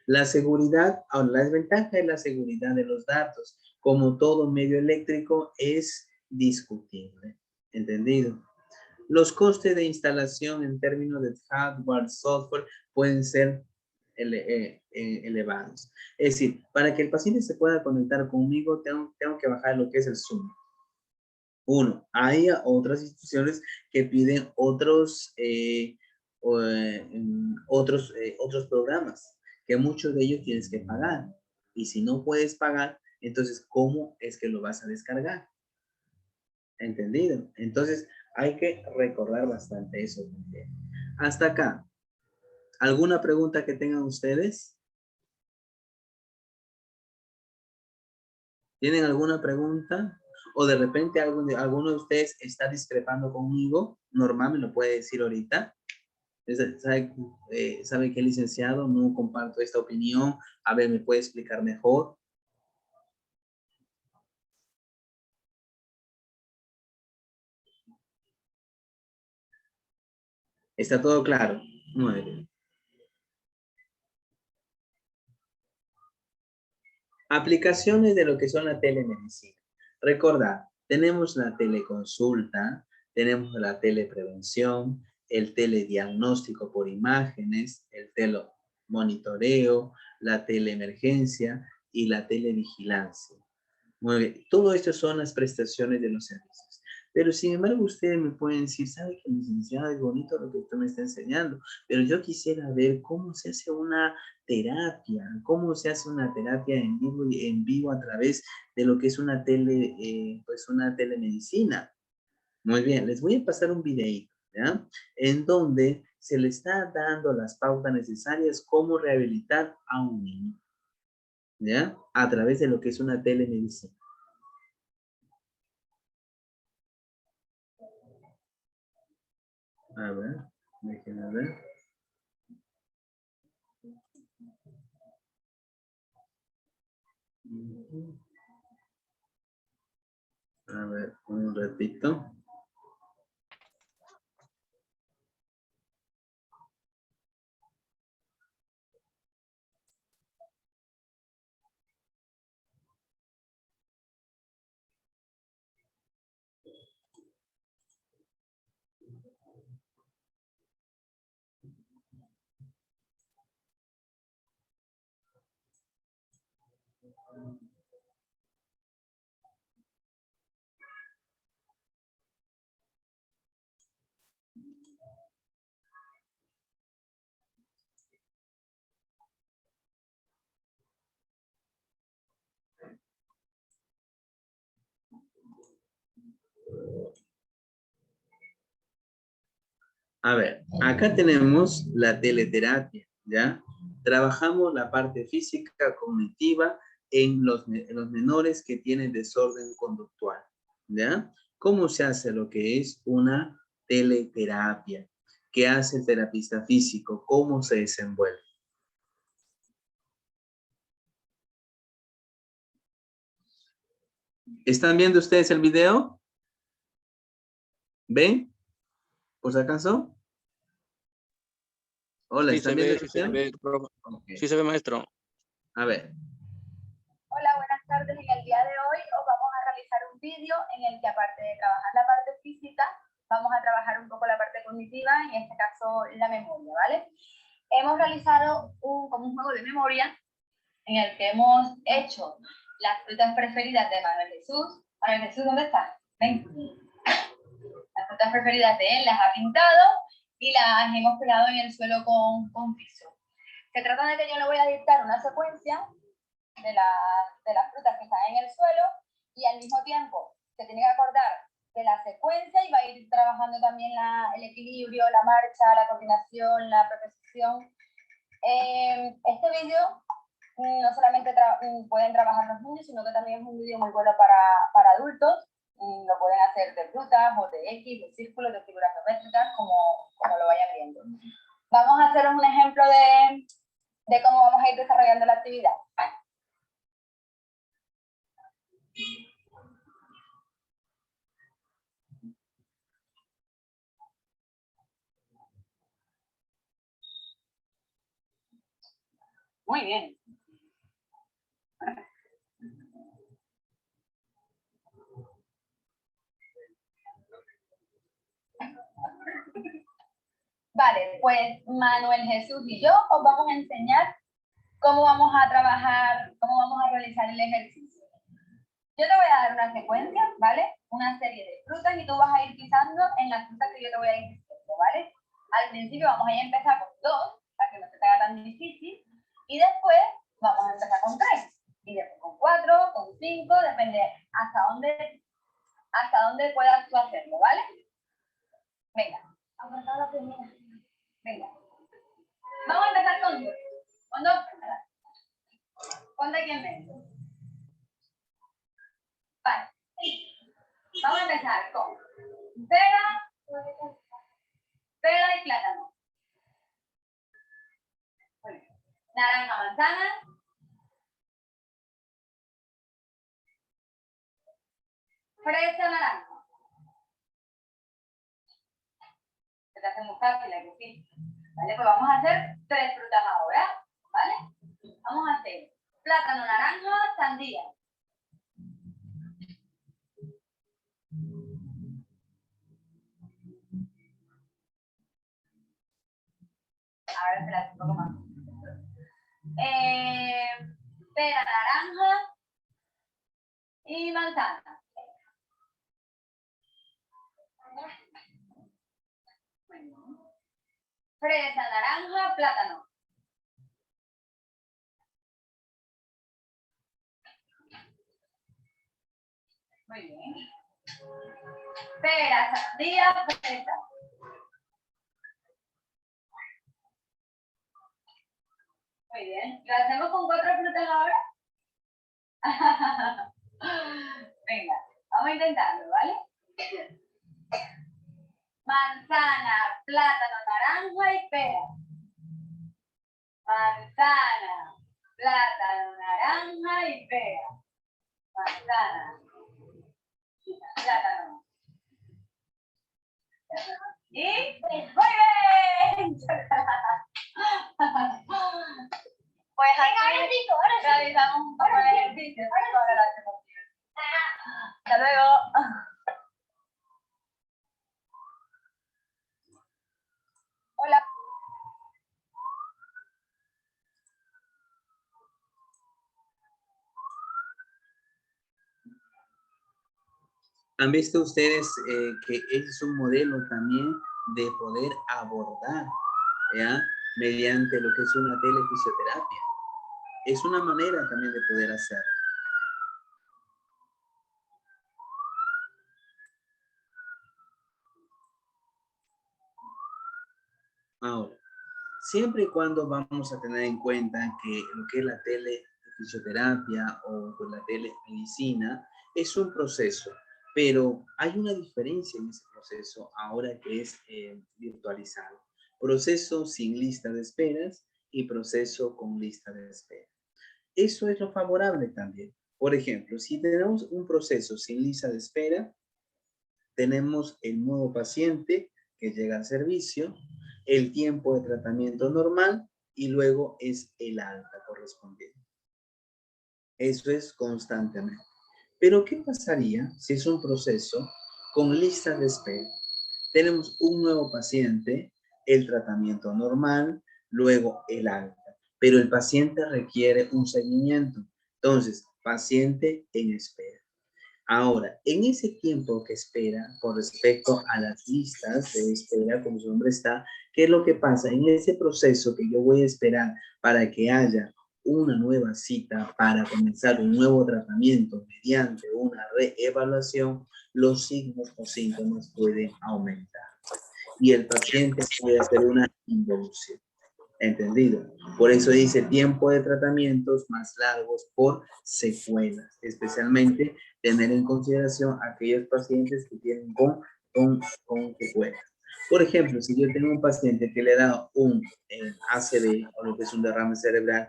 La seguridad o la desventaja de la seguridad de los datos, como todo medio eléctrico, es discutible, ¿entendido? Los costes de instalación en términos de hardware, software, pueden ser elevados. Es decir, para que el paciente se pueda conectar conmigo, tengo que bajar lo que es el Zoom. Uno, hay otras instituciones que piden otros programas, que muchos de ellos tienes que pagar. Y si no puedes pagar, entonces, ¿cómo es que lo vas a descargar? ¿Entendido? Entonces, hay que recordar bastante eso también. Hasta acá. ¿Alguna pregunta que tengan ustedes? ¿Tienen alguna pregunta? O de repente alguno de ustedes está discrepando conmigo. Normal, me lo puede decir ahorita. ¿Sabe que licenciado? No comparto esta opinión. A ver, ¿me puede explicar mejor? ¿Está todo claro? Muy bien. Aplicaciones de lo que son la telemedicina. Recordad, tenemos la teleconsulta, tenemos la teleprevención, el telediagnóstico por imágenes, el telemonitoreo, la teleemergencia y la televigilancia. Muy bien. Todo esto son las prestaciones de los servicios. Pero sin embargo, ustedes me pueden decir, ¿sabe que licenciado es bonito lo que usted me está enseñando? Pero yo quisiera ver cómo se hace una terapia, cómo se hace una terapia en vivo a través de lo que es pues una telemedicina. Muy bien, les voy a pasar un videíto, ¿ya? En donde se le está dando las pautas necesarias cómo rehabilitar a un niño, ¿ya? A través de lo que es una telemedicina. A ver, déjenme ver. A ver, un ratito. A ver, acá tenemos la teleterapia, ¿ya? Trabajamos la parte física, cognitiva en los menores que tienen desorden conductual, ¿ya? ¿Cómo se hace lo que es una teleterapia? ¿Qué hace el terapista físico? ¿Cómo se desenvuelve? ¿Están viendo ustedes el video? ¿Ven? ¿Por si acaso? Hola, Sí ¿están se viendo ve, el sí se video? ve, profe. Okay. Sí se ve, maestro. A ver. Hola, buenas tardes. En el día de hoy os vamos a realizar un vídeo en el que, aparte de trabajar la parte física, vamos a trabajar un poco la parte cognitiva, en este caso la memoria, ¿vale? Hemos realizado como un juego de memoria en el que hemos hecho las frutas preferidas de Manuel Jesús. Manuel Jesús, ¿dónde está? Ven. Las frutas preferidas de él las ha pintado y las hemos pegado en el suelo con piso. Se trata de que yo le voy a dictar una secuencia de las frutas que están en el suelo y al mismo tiempo se tiene que acordar de la secuencia y va a ir trabajando también el equilibrio, la marcha, la coordinación, la preposición. Este vídeo no solamente pueden trabajar los niños, sino que también es un vídeo muy bueno para adultos. Lo pueden hacer de frutas o de X, de círculos, de figuras geométricas, como lo vayan viendo. Vamos a hacer un ejemplo de cómo vamos a ir desarrollando la actividad. Muy bien. Vale, pues Manuel Jesús y yo os vamos a enseñar cómo vamos a trabajar, cómo vamos a realizar el ejercicio. Yo te voy a dar una secuencia, ¿vale? Una serie de frutas y tú vas a ir pisando en las frutas que yo te voy a ir diciendo, ¿vale? Al principio vamos a empezar con 2, para que no se te haga tan difícil, y después vamos a empezar con 3, y después con 4, con 5, depende hasta dónde puedas tú hacerlo, ¿vale? Venga, vamos a empezar la primera. Venga. Vamos a empezar con 2. Con 2 frutas. Ponte aquí en medio. Vale. Vamos a empezar con pera y plátano. Naranja, manzana. Fresa, naranja. Se te hace muy fácil, ¿a que sí? Vale, pues vamos a hacer 3 frutas ahora, ¿vale? Vamos a hacer plátano, naranja, sandía. Ahora espérate un poco más. Pera, naranja y manzana. Fresa, naranja, plátano. Muy bien. Pera, sandía, fresa. Muy bien. ¿Lo hacemos con 4 frutas ahora? Venga, vamos a intentarlo, ¿vale? Manzana, plátano, naranja y pera. Manzana, plátano, naranja y pera. Manzana, plátano. Y muy bien. Pues así realizamos un poco de ejercicio. Hasta luego. Hola. ¿Han visto ustedes que es un modelo también de poder abordar, ¿ya? Mediante lo que es una telefisioterapia? Es una manera también de poder hacerlo. Ahora, siempre y cuando vamos a tener en cuenta que lo que es la telefisioterapia o la telemedicina es un proceso, pero hay una diferencia en ese proceso ahora que es virtualizado. Proceso sin lista de esperas y proceso con lista de espera. Eso es lo favorable también. Por ejemplo, si tenemos un proceso sin lista de espera, tenemos el nuevo paciente que llega al servicio, el tiempo de tratamiento normal y luego es el alta correspondiente. Eso es constantemente. Pero ¿qué pasaría si es un proceso con lista de espera? Tenemos un nuevo paciente, el tratamiento normal, luego el alta, pero el paciente requiere un seguimiento. Entonces, paciente en espera. Ahora, en ese tiempo que espera, con respecto a las listas de espera, como su nombre está, ¿qué es lo que pasa? En ese proceso que yo voy a esperar para que haya una nueva cita para comenzar un nuevo tratamiento mediante una reevaluación, los signos o síntomas pueden aumentar y el paciente puede hacer una involución. ¿Entendido? Por eso dice tiempo de tratamientos más largos por secuelas, especialmente tener en consideración aquellos pacientes que tienen con secuelas. Por ejemplo, si yo tengo un paciente que le da un ACV o lo que es un derrame cerebral,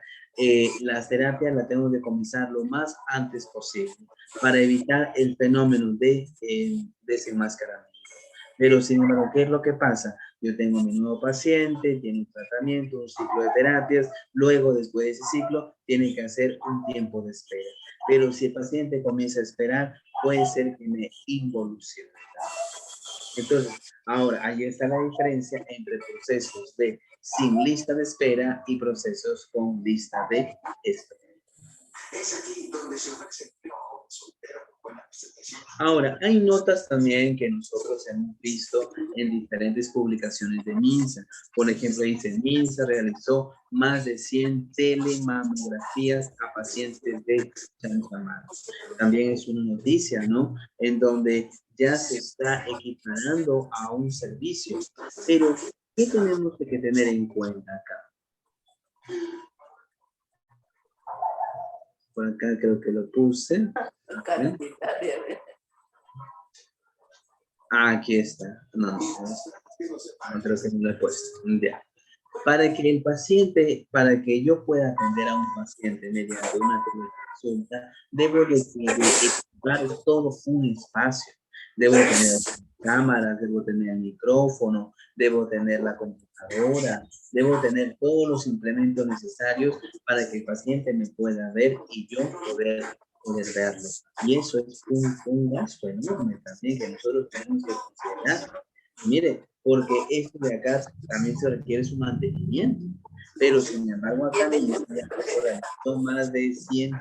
las terapias las tengo que comenzar lo más antes posible para evitar el fenómeno de desenmascaramiento. Pero sin embargo, ¿qué es lo que pasa? Yo tengo mi nuevo paciente, tiene un tratamiento, un ciclo de terapias, luego después de ese ciclo tiene que hacer un tiempo de espera. Pero si el paciente comienza a esperar, puede ser que me involucione. Entonces, ahora, ahí está la diferencia entre procesos de sin lista de espera y procesos con lista de espera. Es aquí donde se ofrece Ahora, hay notas también que nosotros hemos visto en diferentes publicaciones de MINSA. Por ejemplo, dice, MINSA realizó más de 100 telemamografías a pacientes de Chantamar. También es una noticia, ¿no? En donde ya se está equiparando a un servicio. Pero, ¿qué tenemos que tener en cuenta acá? Por acá creo que lo puse. ¿Eh? Aquí está. No creo que no lo he puesto. Ya. Para que el paciente, para que yo pueda atender a un paciente mediante una teleconsulta, debo de equipar todo un espacio. Debo tener cámaras, debo tener micrófono, debo tener la computadora, debo tener todos los implementos necesarios para que el paciente me pueda ver y yo poder verlo. Y eso es un gasto enorme también que nosotros tenemos que considerar. Mire, porque esto de acá también se requiere su mantenimiento. Pero sin embargo, acá son más de 100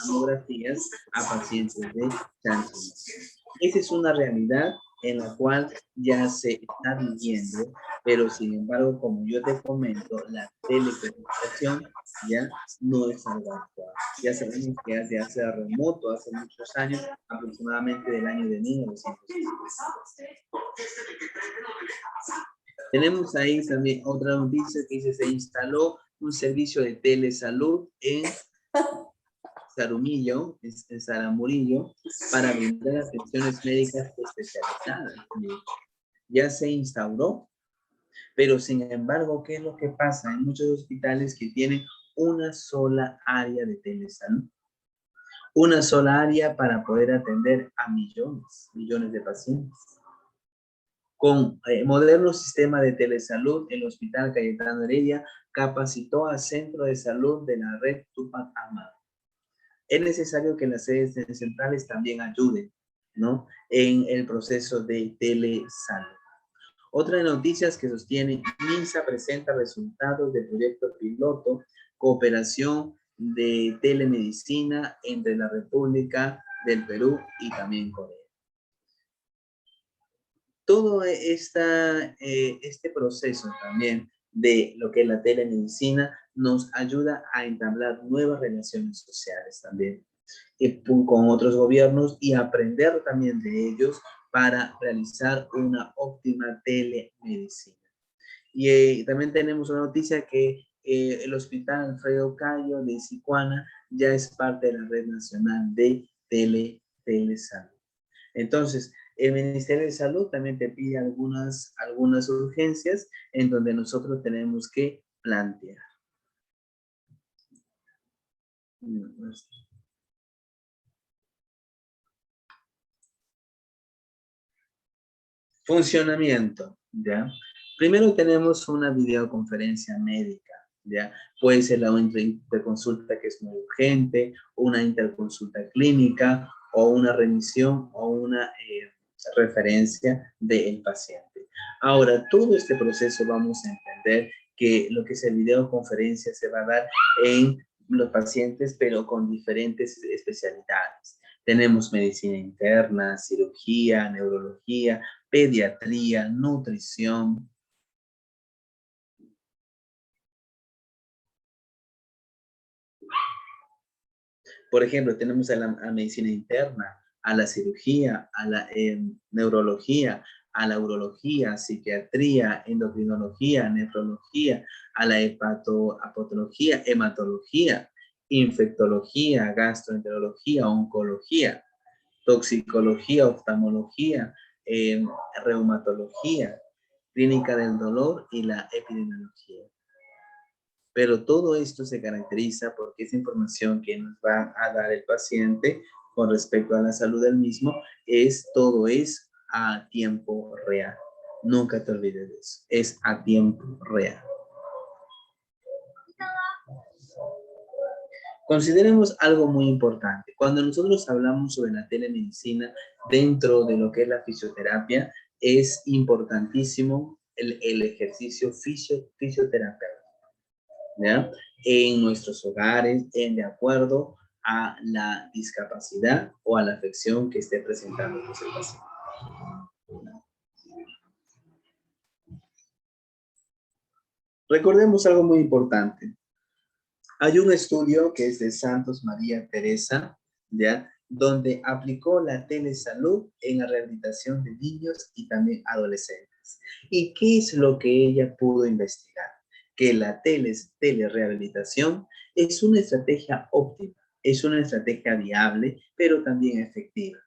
mamografías a pacientes de cáncer. Esa es una realidad en la cual ya se está viviendo, pero sin embargo, como yo te comento, la telecomunicación ya no es algo actual. Ya sabemos que desde hace remoto, hace muchos años, aproximadamente del año de 1960. Tenemos ahí también otra noticia que dice, se instaló un servicio de telesalud en Sarumillo, en Saramurillo, para brindar atenciones médicas especializadas. Ya se instauró, pero sin embargo, ¿qué es lo que pasa? Hay muchos hospitales que tienen una sola área de telesalud. Una sola área para poder atender a millones de pacientes. Con moderno sistema de telesalud, el Hospital Cayetano Heredia capacitó al Centro de Salud de la red Tupac Amaru. Es necesario que las sedes centrales también ayuden, ¿no? En el proceso de telesalud. Otra de noticias que sostiene, MINSA presenta resultados del proyecto piloto, cooperación de telemedicina entre la República del Perú y también Corea. Todo este proceso también de lo que es la telemedicina nos ayuda a entablar nuevas relaciones sociales también con otros gobiernos y aprender también de ellos para realizar una óptima telemedicina. Y también tenemos una noticia que el Hospital Alfredo Cayo de Sicuana ya es parte de la Red Nacional de Telesalud. Entonces, el Ministerio de Salud también te pide algunas urgencias en donde nosotros tenemos que plantear. Funcionamiento, ¿ya? Primero tenemos una videoconferencia médica, ¿ya? Puede ser la interconsulta que es muy urgente, una interconsulta clínica o una remisión o una referencia del paciente. Ahora, todo este proceso vamos a entender que lo que es el videoconferencia se va a dar en los pacientes, pero con diferentes especialidades. Tenemos medicina interna, cirugía, neurología, pediatría, nutrición. Por ejemplo, tenemos a la medicina interna, a la cirugía, a la neurología, a la urología, psiquiatría, endocrinología, nefrología, a la hepatología, hematología, infectología, gastroenterología, oncología, toxicología, oftalmología, reumatología, clínica del dolor y la epidemiología. Pero todo esto se caracteriza porque esa información que nos va a dar el paciente con respecto a la salud del mismo todo es a tiempo real. Nunca te olvides de eso. Es a tiempo real. Consideremos algo muy importante. Cuando nosotros hablamos sobre la telemedicina dentro de lo que es la fisioterapia, es importantísimo el ejercicio fisioterapéutico, ¿ya? En nuestros hogares, de acuerdo a la discapacidad o a la afección que esté presentando el paciente. Recordemos algo muy importante. Hay un estudio que es de Santos María Teresa, ¿ya? Donde aplicó la telesalud en la rehabilitación de niños y también adolescentes. ¿Y qué es lo que ella pudo investigar? Que la telerehabilitación es una estrategia óptima, es una estrategia viable, pero también efectiva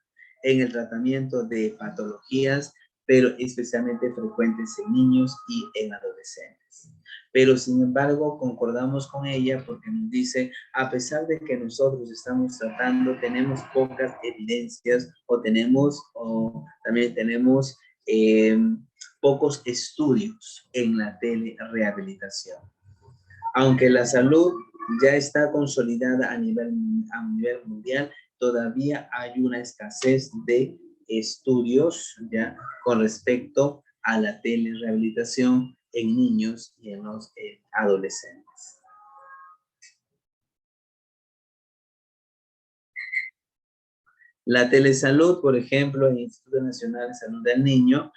en el tratamiento de patologías, pero especialmente frecuentes en niños y en adolescentes. Pero sin embargo concordamos con ella porque nos dice, a pesar de que nosotros estamos tratando, tenemos pocas evidencias o también tenemos pocos estudios en la telerehabilitación. Aunque la salud ya está consolidada a nivel mundial, todavía hay una escasez de estudios ya con respecto a la telerehabilitación en niños y en los adolescentes. La telesalud, por ejemplo, el Instituto Nacional de Salud del Niño,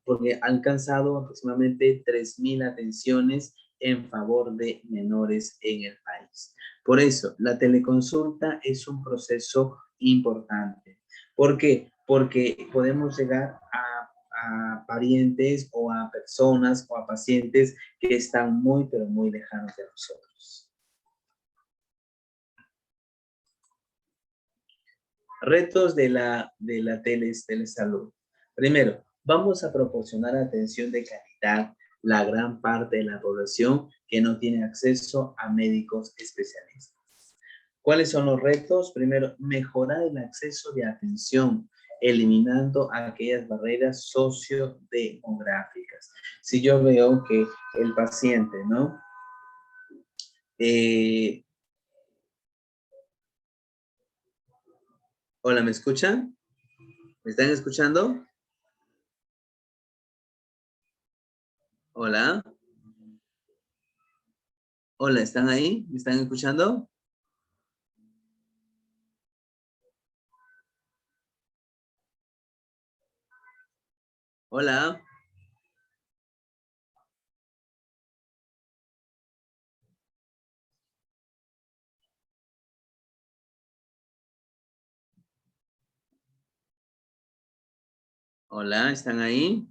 porque ha alcanzado aproximadamente 3.000 atenciones en favor de menores en el país. Por eso, la teleconsulta es un proceso importante. ¿Por qué? Porque podemos llegar a parientes o a personas o a pacientes que están muy, pero muy lejanos de nosotros. Retos de la telesalud. Primero, vamos a proporcionar atención de calidad la gran parte de la población que no tiene acceso a médicos especialistas. ¿Cuáles son los retos? Primero, mejorar el acceso de atención, eliminando aquellas barreras sociodemográficas. Si yo veo que el paciente, ¿no? Hola, ¿me escuchan? ¿Me están escuchando? Hola. Hola, ¿están ahí? ¿Me están escuchando? Hola. Hola, ¿están ahí?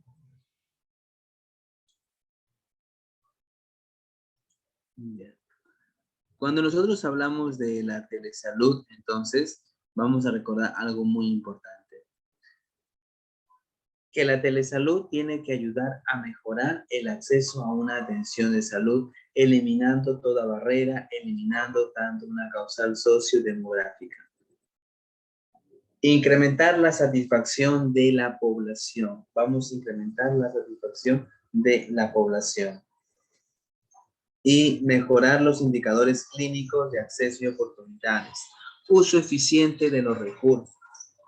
Bien. Cuando nosotros hablamos de la telesalud, entonces, vamos a recordar algo muy importante. Que la telesalud tiene que ayudar a mejorar el acceso a una atención de salud, eliminando toda barrera, eliminando tanto una causal sociodemográfica. Incrementar la satisfacción de la población. Vamos a incrementar la satisfacción de la población. y mejorar los indicadores clínicos de acceso y oportunidades, uso eficiente de los recursos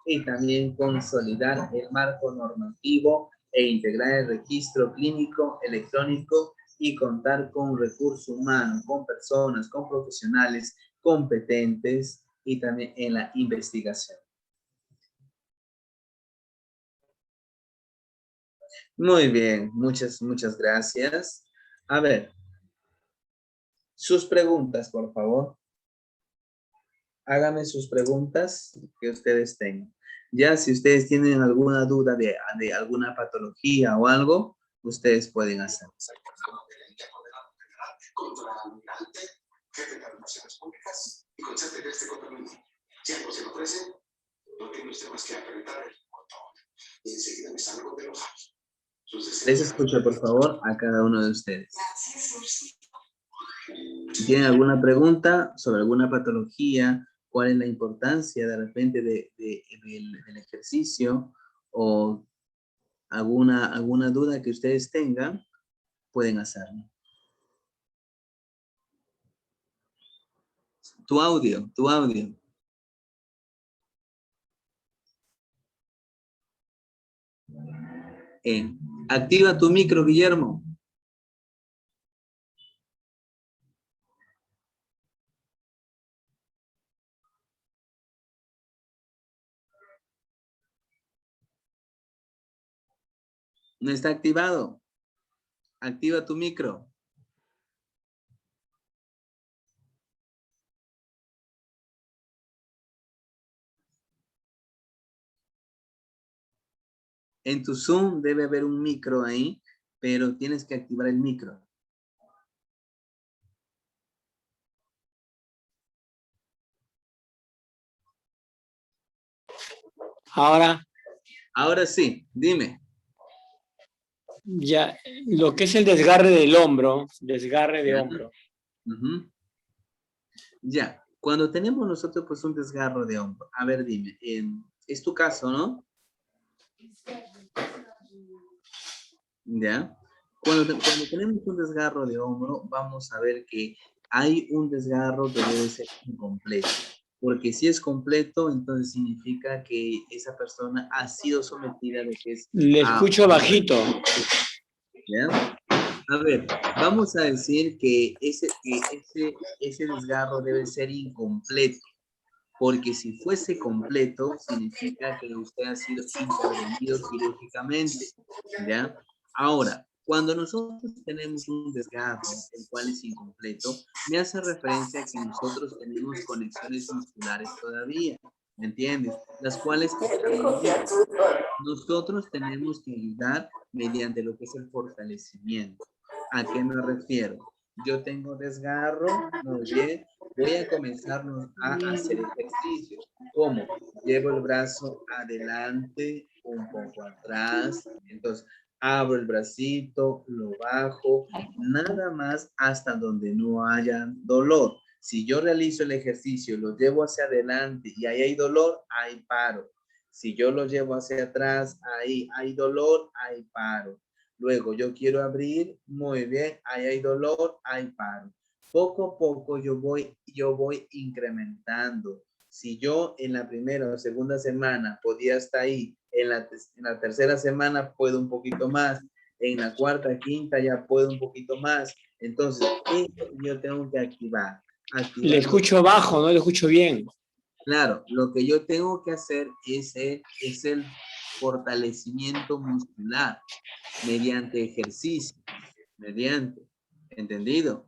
y también consolidar el marco normativo e integrar el registro clínico electrónico y contar con recurso humano, con personas, con profesionales competentes y también en la investigación. Muy bien, muchas gracias. A ver, sus preguntas, por favor. Háganme sus preguntas que ustedes tengan. Ya si ustedes tienen alguna duda de alguna patología o algo, ustedes pueden hacerlo. Les escucho, por favor, a cada uno de ustedes. Si tienen alguna pregunta sobre alguna patología, cuál es la importancia de repente del ejercicio o alguna duda que ustedes tengan, pueden hacerlo. Tu audio. Activa tu micro, Guillermo. No está activado. Activa tu micro. En tu Zoom debe haber un micro ahí, pero tienes que activar el micro. Ahora sí, dime. Ya, lo que es el desgarre del hombro, desgarre de hombro. Ya, cuando tenemos nosotros pues un desgarro de hombro, a ver, dime, es tu caso, ¿no? Ya, cuando tenemos un desgarro de hombro, vamos a ver que hay un desgarro que debe ser incompleto, porque si es completo, entonces significa que esa persona ha sido sometida a lo que es... Le escucho bajito. ¿Ya? A ver, vamos a decir que ese desgarro debe ser incompleto, porque si fuese completo, significa que usted ha sido intervenido quirúrgicamente, ¿ya? Ahora, cuando nosotros tenemos un desgarro, el cual es incompleto, me hace referencia a que nosotros tenemos conexiones musculares todavía, ¿me entiendes? Las cuales nosotros tenemos que ayudar mediante lo que es el fortalecimiento. ¿A qué me refiero? Yo tengo desgarro, muy bien, voy a comenzar a hacer ejercicio. ¿Cómo? Llevo el brazo adelante, un poco atrás, entonces abro el bracito, lo bajo, nada más hasta donde no haya dolor. Si yo realizo el ejercicio, lo llevo hacia adelante y ahí hay dolor, ahí paro. Si yo lo llevo hacia atrás, ahí hay dolor, ahí paro. Luego yo quiero abrir, muy bien, ahí hay dolor, ahí paro. Poco a poco yo voy incrementando. Si yo en la primera o segunda semana podía hasta ahí, en la tercera semana puedo un poquito más, en la cuarta, quinta ya puedo un poquito más. Entonces, esto yo tengo que activar. Le escucho bajo, no le escucho bien. Claro, lo que yo tengo que hacer es el fortalecimiento muscular mediante ejercicio, ¿entendido?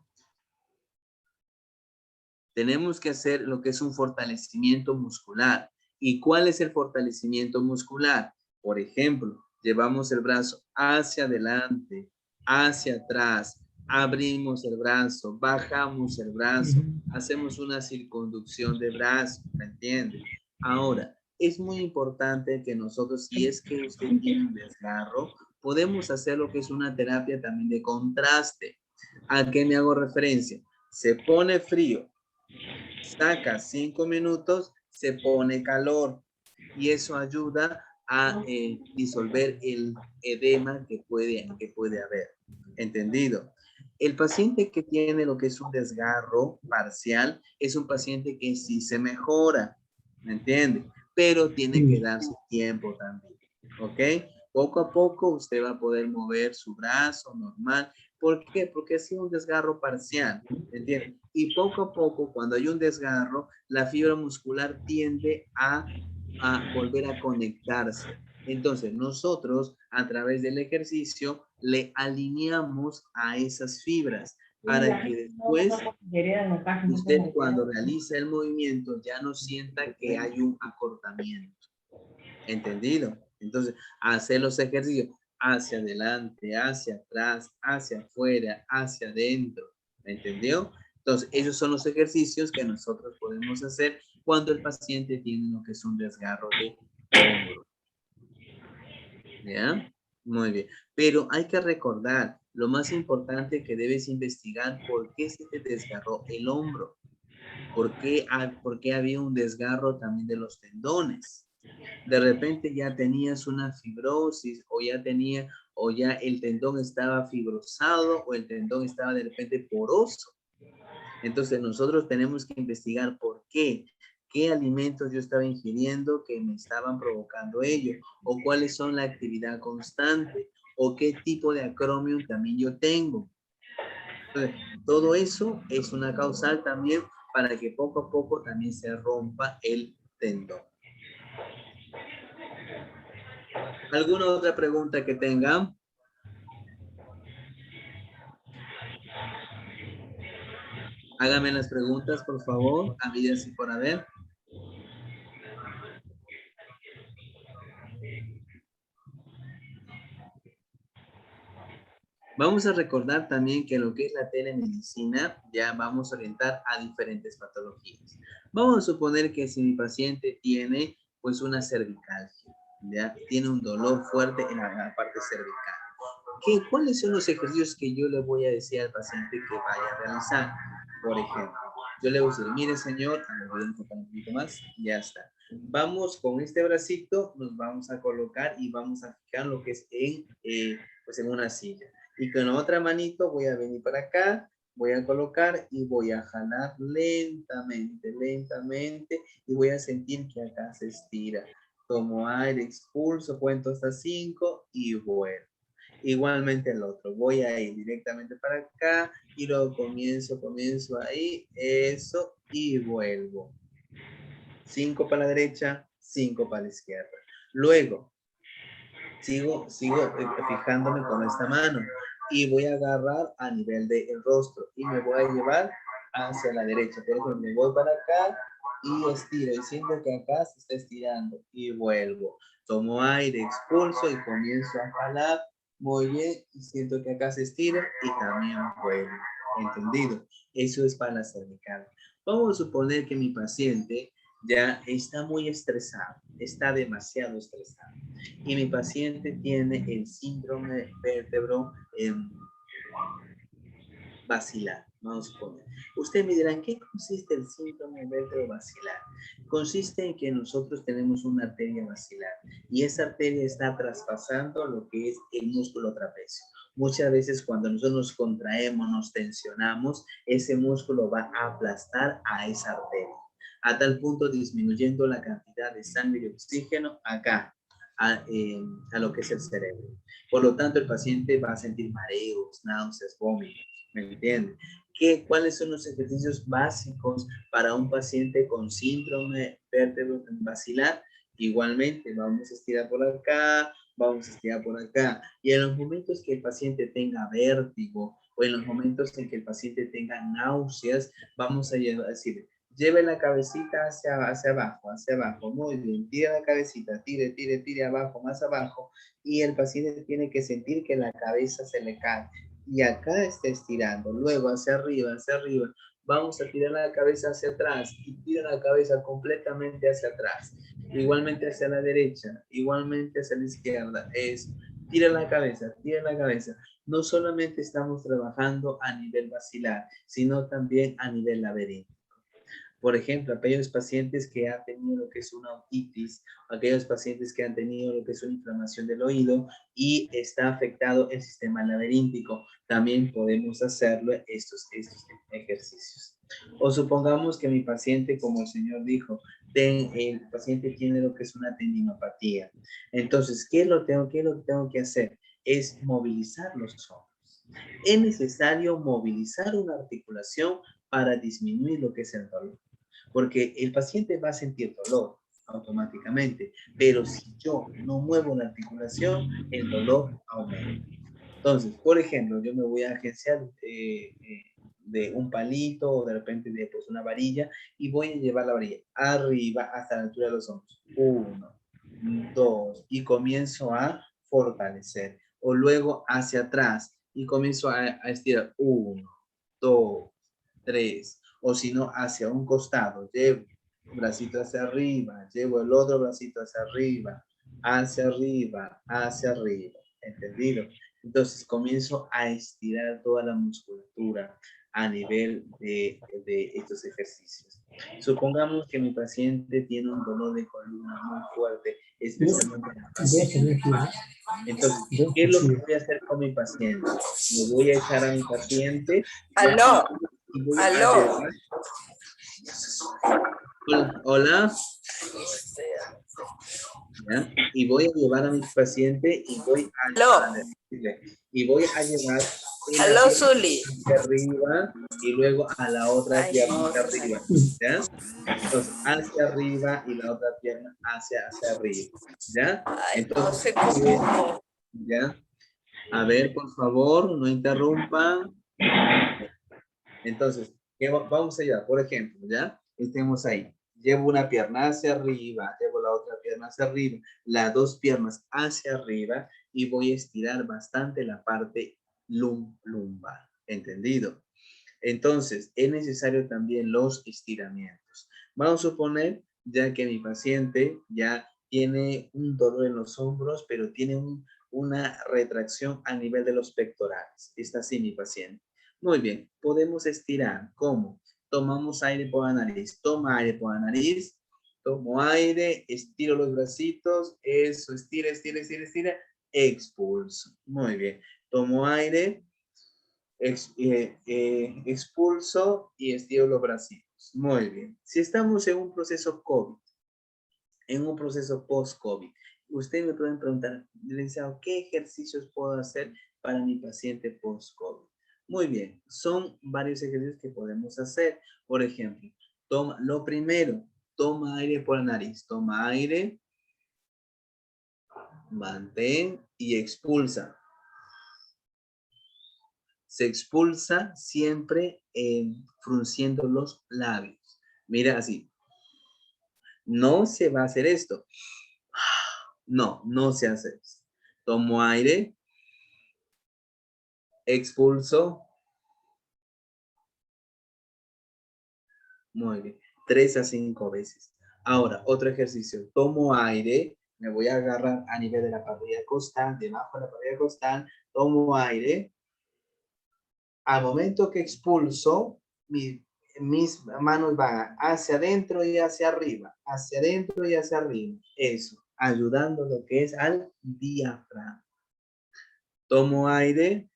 Tenemos que hacer lo que es un fortalecimiento muscular. ¿Y cuál es el fortalecimiento muscular? Por ejemplo, llevamos el brazo hacia adelante, hacia atrás, abrimos el brazo, bajamos el brazo, hacemos una circunducción de brazo, ¿me entiendes? Ahora, es muy importante que nosotros, si es que usted tiene un desgarro, podemos hacer lo que es una terapia también de contraste. ¿A qué me hago referencia? Se pone frío, saca 5 minutos, se pone calor y eso ayuda a disolver el edema que puede haber. ¿Entendido? El paciente que tiene lo que es un desgarro parcial es un paciente que sí se mejora, ¿me entiende? Pero tiene que darse tiempo también, ¿ok? Poco a poco usted va a poder mover su brazo normal. ¿Por qué? Porque ha sido un desgarro parcial, ¿me entiende? Y poco a poco, cuando hay un desgarro, la fibra muscular tiende a volver a conectarse. Entonces, nosotros a través del ejercicio le alineamos a esas fibras para que después usted cuando realiza el movimiento ya no sienta que hay un acortamiento. ¿Entendido? Entonces, hacer los ejercicios hacia adelante, hacia atrás, hacia afuera, hacia adentro. ¿Me entendió? Entonces, esos son los ejercicios que nosotros podemos hacer cuando el paciente tiene lo que es un desgarro de hombro. ¿Ya? Muy bien. Pero hay que recordar, lo más importante que debes investigar, ¿por qué se te desgarró el hombro? ¿Por qué había un desgarro también de los tendones? De repente ya tenías una fibrosis o ya el tendón estaba fibrosado o el tendón estaba de repente poroso. Entonces nosotros tenemos que investigar por qué alimentos yo estaba ingiriendo que me estaban provocando ello, o cuáles son la actividad constante, o qué tipo de acromion también yo tengo. Entonces, todo eso es una causal también para que poco a poco también se rompa el tendón. ¿Alguna otra pregunta que tengan? Háganme las preguntas, por favor, a medida si por haber. Vamos a recordar también que lo que es la telemedicina, ya vamos a orientar a diferentes patologías. Vamos a suponer que si mi paciente tiene pues una cervicalgia, ya tiene un dolor fuerte en la parte cervical. ¿Cuáles son los ejercicios que yo le voy a decir al paciente que vaya a realizar? Por ejemplo, yo le voy a decir, mire señor, voy a enfocar un poquito más, ya está. Vamos con este bracito, nos vamos a colocar y vamos a fijar lo que es pues en una silla. Y con la otra manito voy a venir para acá, voy a colocar y voy a jalar lentamente, lentamente y voy a sentir que acá se estira. Tomo aire, expulso, cuento hasta 5 y vuelvo. Igualmente el otro, voy a ir directamente para acá y luego comienzo ahí, eso y vuelvo. 5 para la derecha, 5 para la izquierda. Luego, sigo fijándome con esta mano y voy a agarrar a nivel del rostro y me voy a llevar hacia la derecha. Por ejemplo, me voy para acá y estiro y siento que acá se está estirando y vuelvo. Tomo aire, expulso y comienzo a jalar. Muy bien, y siento que acá se estira y también vuelvo. ¿Entendido? Eso es para la cervical. Vamos a suponer que mi paciente ya está muy estresado, está demasiado estresado. Y mi paciente tiene el síndrome vértebro basilar. Vamos a poner. Usted me dirá, ¿en qué consiste el síndrome vértebro basilar? Consiste en que nosotros tenemos una arteria basilar y esa arteria está traspasando lo que es el músculo trapecio. Muchas veces cuando nosotros nos contraemos, nos tensionamos, ese músculo va a aplastar a esa arteria, a tal punto disminuyendo la cantidad de sangre y oxígeno acá, a lo que es el cerebro. Por lo tanto, el paciente va a sentir mareos, náuseas, vómitos. ¿Me entienden? ¿Cuáles son los ejercicios básicos para un paciente con síndrome vértebro basilar? Igualmente, vamos a estirar por acá, vamos a estirar por acá. Y en los momentos que el paciente tenga vértigo o en los momentos en que el paciente tenga náuseas, vamos a decir, lleve la cabecita hacia abajo, muy bien, tira la cabecita, tire abajo, más abajo, y el paciente tiene que sentir que la cabeza se le cae, y acá está estirando, luego hacia arriba, vamos a tirar la cabeza hacia atrás, y tira la cabeza completamente hacia atrás, igualmente hacia la derecha, igualmente hacia la izquierda, tira la cabeza, no solamente estamos trabajando a nivel basilar, sino también a nivel laberinto. Por ejemplo, aquellos pacientes que han tenido lo que es una otitis, aquellos pacientes que han tenido lo que es una inflamación del oído y está afectado el sistema laberíntico, también podemos hacerlo estos ejercicios. O supongamos que mi paciente, como el señor dijo, el paciente tiene lo que es una tendinopatía. Entonces, ¿qué es lo que tengo que hacer? Es movilizar los hombros. Es necesario movilizar una articulación para disminuir lo que es el dolor. Porque el paciente va a sentir dolor automáticamente, pero si yo no muevo la articulación, el dolor aumenta. Entonces, por ejemplo, yo me voy a agenciar de un palito o de repente de pues, una varilla y voy a llevar la varilla arriba hasta la altura de los hombros. 1, 2 y comienzo a fortalecer. O luego hacia atrás y comienzo a estirar. 1, 2, 3. O si no, hacia un costado. Llevo un bracito hacia arriba, llevo el otro bracito hacia arriba, hacia arriba, hacia arriba. ¿Entendido? Entonces comienzo a estirar toda la musculatura a nivel de estos ejercicios. Supongamos que mi paciente tiene un dolor de columna muy fuerte, especialmente en la parte. Entonces, ¿qué es lo que voy a hacer con mi paciente? Le voy a echar a mi paciente. Aló, y voy aló. Hola. ¿Ya? Y voy a llevar a mi paciente y voy a llevar Aló, Zuli. hacia arriba y luego a la otra pierna hacia arriba, ¿ya? Entonces, hacia arriba y la otra pierna hacia arriba, ¿ya? Ay, Entonces, no sé cómo. ¿ya? A ver, por favor, no interrumpan. Entonces, vamos allá, por ejemplo, ¿ya? Estemos ahí. Llevo una pierna hacia arriba, llevo la otra pierna hacia arriba, las dos piernas hacia arriba y voy a estirar bastante la parte lumbar. ¿Entendido? Entonces, es necesario también los estiramientos. Vamos a suponer, ya que mi paciente ya tiene un dolor en los hombros, pero tiene una retracción a nivel de los pectorales. Está así mi paciente. Muy bien, podemos estirar. ¿Cómo? Tomamos aire por la nariz. Toma aire por la nariz. Tomo aire, estiro los bracitos. Eso, estira, estira, estira, estira. Expulso. Muy bien. Tomo aire. Expulso y estiro los bracitos. Muy bien. Si estamos en un proceso COVID, en un proceso post-COVID, ustedes me pueden preguntar, licenciado, ¿qué ejercicios puedo hacer para mi paciente post-COVID? Muy bien, son varios ejercicios que podemos hacer. Por ejemplo, lo primero, toma aire por la nariz. Toma aire, mantén y expulsa. Se expulsa siempre frunciendo los labios. Mira así. No se va a hacer esto. No, no se hace esto. Tomo aire. Expulso. Muy bien. 3 a 5 veces. Ahora, otro ejercicio. Tomo aire. Me voy a agarrar a nivel de la parrilla costal, debajo de la parrilla costal. Tomo aire. Al momento que expulso, mis manos van hacia adentro y hacia arriba, hacia adentro y hacia arriba. Eso, ayudando lo que es al diafragma. Tomo aire,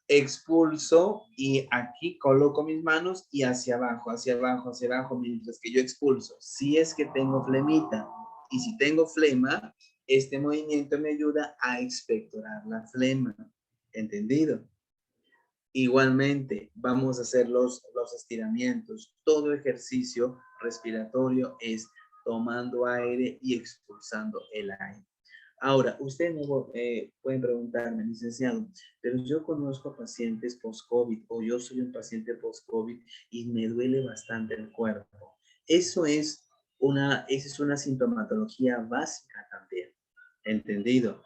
expulso y aquí coloco mis manos y hacia abajo, hacia abajo, hacia abajo, mientras que yo expulso. Si es que tengo flemita y si tengo flema, este movimiento me ayuda a expectorar la flema. ¿Entendido? Igualmente, vamos a hacer los estiramientos. Todo ejercicio respiratorio es tomando aire y expulsando el aire. Ahora, ustedes pueden preguntarme, licenciado, pero yo conozco pacientes post-COVID o yo soy un paciente post-COVID y me duele bastante el cuerpo. Esa es una sintomatología básica también. ¿Entendido?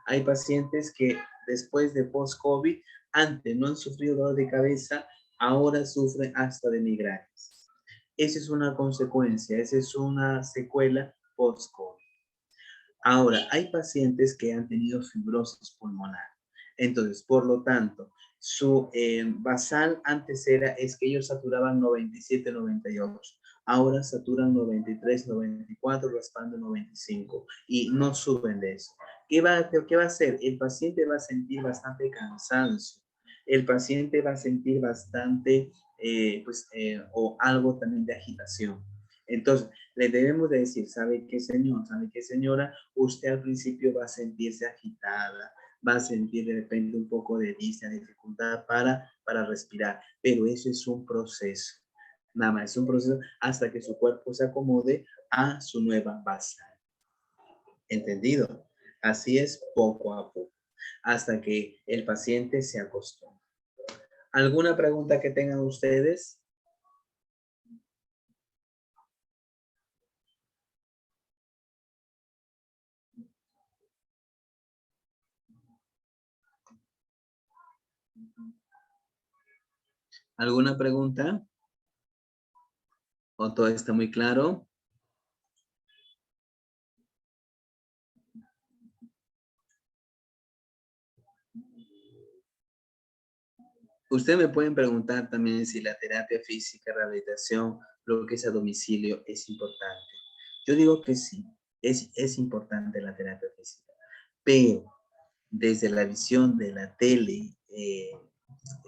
Hay pacientes que después de post-COVID antes no han sufrido dolor de cabeza, ahora sufren hasta de migrañas. Esa es una consecuencia, esa es una secuela post-COVID. Ahora, hay pacientes que han tenido fibrosis pulmonar. Entonces, por lo tanto, Su basal antes es que ellos saturaban 97, 98. Ahora saturan 93, 94, raspando 95 y no suben de eso. ¿Qué va a hacer? El paciente va a sentir bastante cansancio. El paciente va a sentir bastante, o algo también de agitación. Entonces, le debemos de decir, ¿sabe qué, señor? ¿Sabe qué, señora? Usted al principio va a sentirse agitada, va a sentir de repente un poco de dificultad para respirar, pero eso es un proceso. Nada más, es un proceso hasta que su cuerpo se acomode a su nueva base. ¿Entendido? Así es poco a poco, hasta que el paciente se acostumbre. ¿Alguna pregunta que tengan ustedes? ¿Alguna pregunta? ¿O todo está muy claro? Ustedes me pueden preguntar también si la terapia física, rehabilitación, lo que es a domicilio es importante. Yo digo que sí, es importante la terapia física, pero desde la visión de la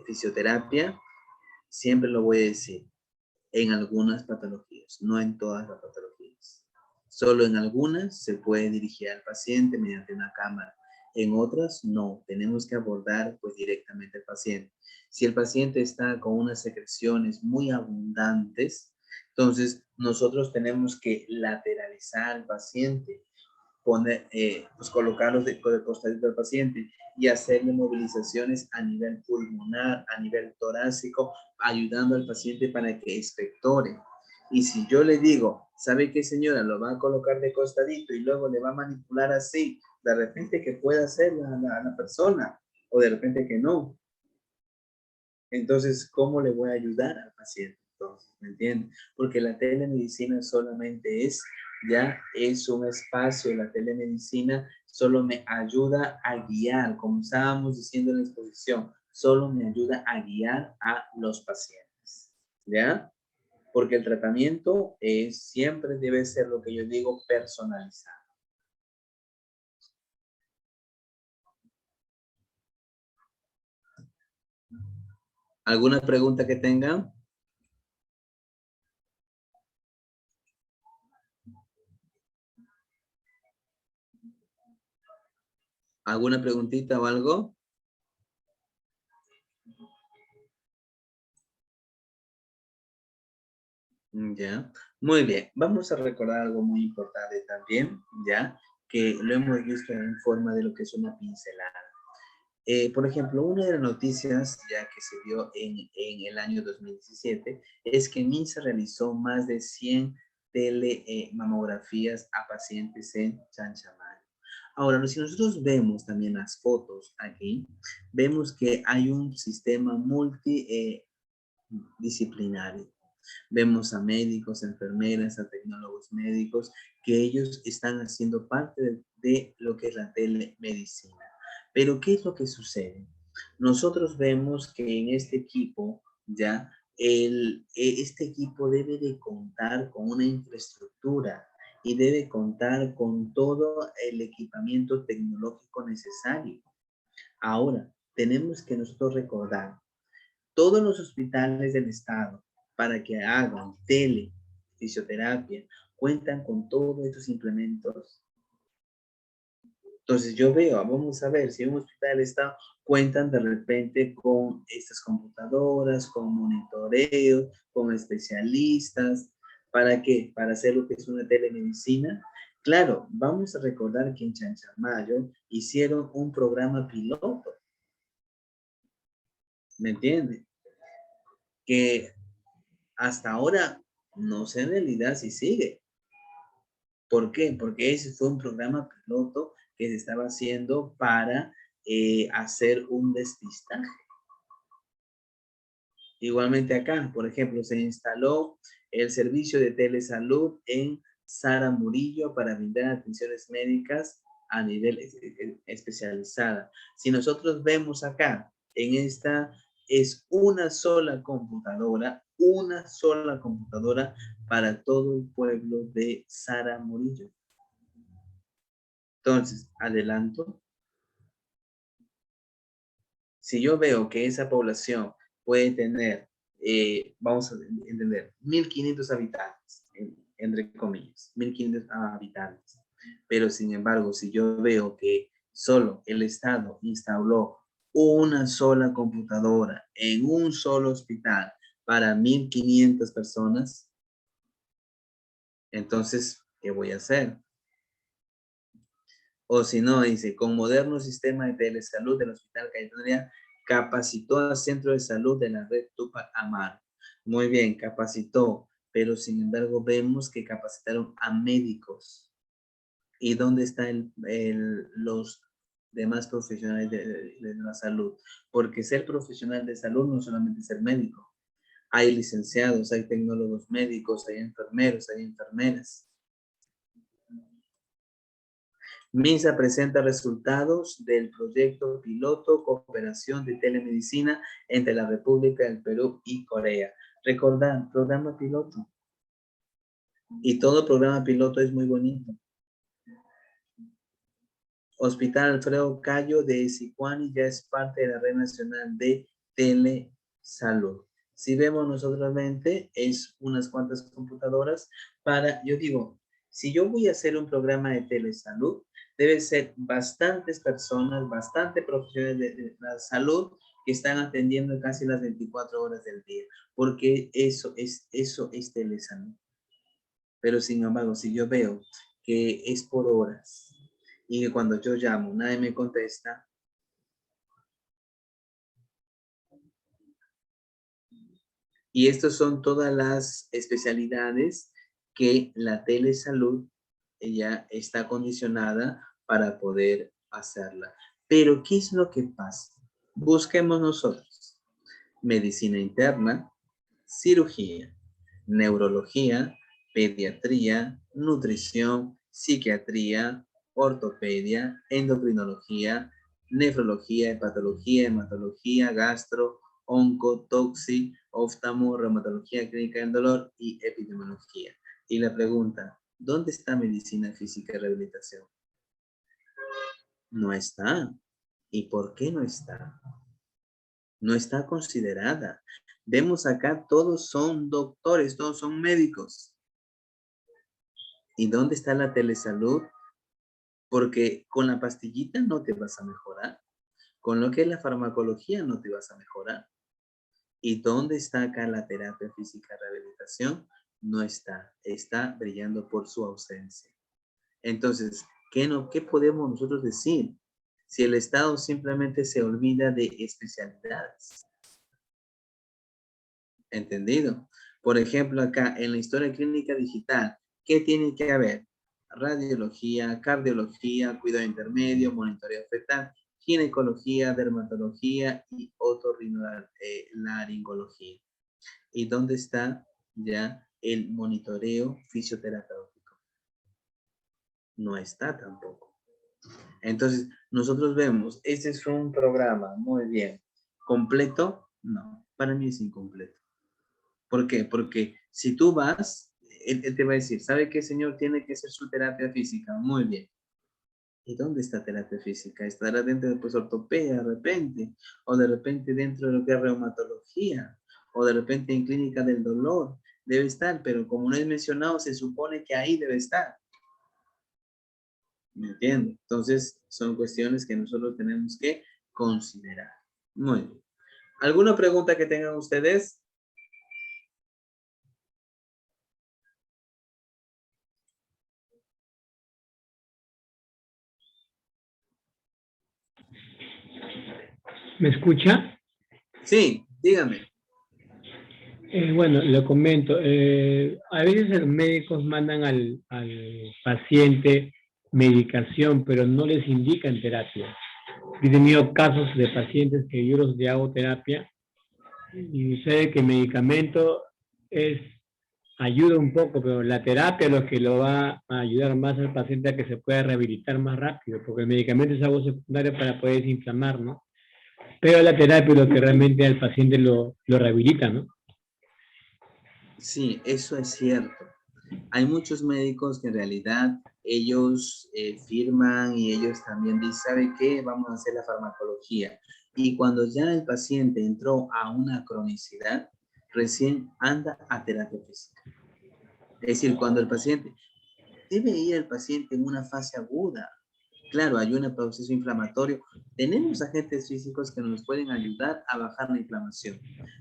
fisioterapia, siempre lo voy a decir, en algunas patologías, no en todas las patologías. Solo en algunas se puede dirigir al paciente mediante una cámara. En otras, no. Tenemos que abordar pues directamente al paciente. Si el paciente está con unas secreciones muy abundantes, entonces nosotros tenemos que lateralizar al paciente, colocarlos de costadito del paciente y hacerle movilizaciones a nivel pulmonar, a nivel torácico, ayudando al paciente para que expectore. Y si yo le digo, ¿sabe qué, señora? Lo va a colocar de costadito y luego le va a manipular así, de repente que pueda hacer la persona o de repente que no. Entonces, ¿cómo le voy a ayudar al paciente? Entonces, ¿me entienden? Porque la telemedicina solamente es un espacio, la telemedicina solo me ayuda a guiar, como estábamos diciendo en la exposición, solo me ayuda a guiar a los pacientes, ¿ya? Porque el tratamiento siempre debe ser lo que yo digo personalizado. ¿Alguna pregunta que tengan? ¿Alguna preguntita o algo? Ya, muy bien. Vamos a recordar algo muy importante también, ya, que lo hemos visto en forma de lo que es una pincelada. Por ejemplo, una de las noticias ya que se dio en el año 2017 es que MINSA realizó más de 100 mamografías a pacientes en Chanchamayo. Ahora, si nosotros vemos también las fotos aquí, vemos que hay un sistema multidisciplinario. Vemos a médicos, enfermeras, a tecnólogos médicos, que ellos están haciendo parte de lo que es la telemedicina. Pero, ¿qué es lo que sucede? Nosotros vemos que en este equipo, ya, este equipo debe de contar con una infraestructura y debe contar con todo el equipamiento tecnológico necesario. Ahora, tenemos que nosotros recordar todos los hospitales del estado para que hagan fisioterapia, cuentan con todos estos implementos. Entonces yo veo, vamos a ver, si un hospital del estado cuentan de repente con estas computadoras, con monitoreo, con especialistas, ¿para qué? Para hacer lo que es una telemedicina. Claro, vamos a recordar que en Chanchamayo hicieron un programa piloto. ¿Me entienden? Que hasta ahora no sé en realidad si sigue. ¿Por qué? Porque ese fue un programa piloto que se estaba haciendo para hacer un despistaje. Igualmente acá, por ejemplo, se instaló el servicio de telesalud en Sara Murillo para brindar atenciones médicas a nivel especializada. Si nosotros vemos acá, En esta es una sola computadora para todo el pueblo de Sara Murillo. Entonces, adelanto. Si yo veo que esa población puede tener, vamos a entender, 1.500 habitantes, entre comillas, 1.500 habitantes. Pero sin embargo, si yo veo que solo el Estado instaló una sola computadora en un solo hospital para 1.500 personas, entonces, ¿qué voy a hacer? O si no, dice, con moderno sistema de telesalud del Hospital Cayetano capacitó al centro de salud de la red Tupac Amaru. Muy bien, capacitó, pero sin embargo vemos que capacitaron a médicos. ¿Y dónde están los demás profesionales de la salud? Porque ser profesional de salud no solamente ser médico. Hay licenciados, hay tecnólogos médicos, hay enfermeros, hay enfermeras. MINSA presenta resultados del proyecto piloto cooperación de telemedicina entre la República del Perú y Corea. Recordad, programa piloto. Y todo programa piloto es muy bonito. Hospital Alfredo Cayo de Sicuani ya es parte de la Red Nacional de Telesalud. Si vemos nosotros es unas cuantas computadoras para, yo digo, si yo voy a hacer un programa de telesalud, debe ser bastantes personas, bastante profesionales de la salud que están atendiendo casi las 24 horas del día, porque eso es telesalud. Pero sin embargo, si yo veo que es por horas y que cuando yo llamo nadie me contesta, y estas son todas las especialidades que la telesalud ya está condicionada para poder hacerla. Pero, ¿qué es lo que pasa? Busquemos nosotros. Medicina interna, cirugía, neurología, pediatría, nutrición, psiquiatría, ortopedia, endocrinología, nefrología, hepatología, hematología, gastro, onco, toxi, oftalmo, reumatología clínica del dolor y epidemiología. Y la pregunta, ¿dónde está medicina física y rehabilitación? No está. ¿Y por qué no está? No está considerada. Vemos acá, todos son doctores, todos son médicos. ¿Y dónde está la telesalud? Porque con la pastillita no te vas a mejorar. Con lo que es la farmacología no te vas a mejorar. ¿Y dónde está acá la terapia física rehabilitación? No está. Está brillando por su ausencia. Entonces, ¿qué podemos nosotros decir? Si el Estado simplemente se olvida de especialidades. ¿Entendido? Por ejemplo, acá en la historia clínica digital, ¿qué tiene que haber? Radiología, cardiología, cuidado intermedio, monitoreo fetal, ginecología, dermatología y otorrinolaringología. ¿Y dónde está ya el monitoreo fisioterapéutico? No está tampoco. Entonces, nosotros vemos, este es un programa, muy bien. ¿Completo? No, para mí es incompleto. ¿Por qué? Porque si tú vas, él te va a decir, ¿sabe qué, señor? Tiene que hacer su terapia física. Muy bien. ¿Y dónde está terapia física? ¿Estará dentro de pues, ortopedia de repente? ¿O de repente dentro de lo que es reumatología? ¿O de repente en clínica del dolor? Debe estar, pero como no es mencionado, se supone que ahí debe estar. ¿Me entiendo? Entonces, son cuestiones que nosotros tenemos que considerar. Muy bien. ¿Alguna pregunta que tengan ustedes? ¿Me escucha? Sí, dígame. Bueno, le comento. A veces los médicos mandan al paciente medicación, pero no les indican terapia. He tenido casos de pacientes que yo los hago terapia y sé que el medicamento ayuda un poco, pero la terapia es lo que lo va a ayudar más al paciente a que se pueda rehabilitar más rápido, porque el medicamento es algo secundario para poder desinflamar, ¿no? Pero la terapia es lo que realmente al paciente lo rehabilita, ¿no? Sí, eso es cierto. Hay muchos médicos que en realidad ellos firman y ellos también dicen, ¿sabe qué? Vamos a hacer la farmacología. Y cuando ya el paciente entró a una cronicidad, recién anda a terapia física. Es decir, cuando el paciente, debe ir el paciente en una fase aguda. Claro, hay un proceso inflamatorio. Tenemos agentes físicos que nos pueden ayudar a bajar la inflamación.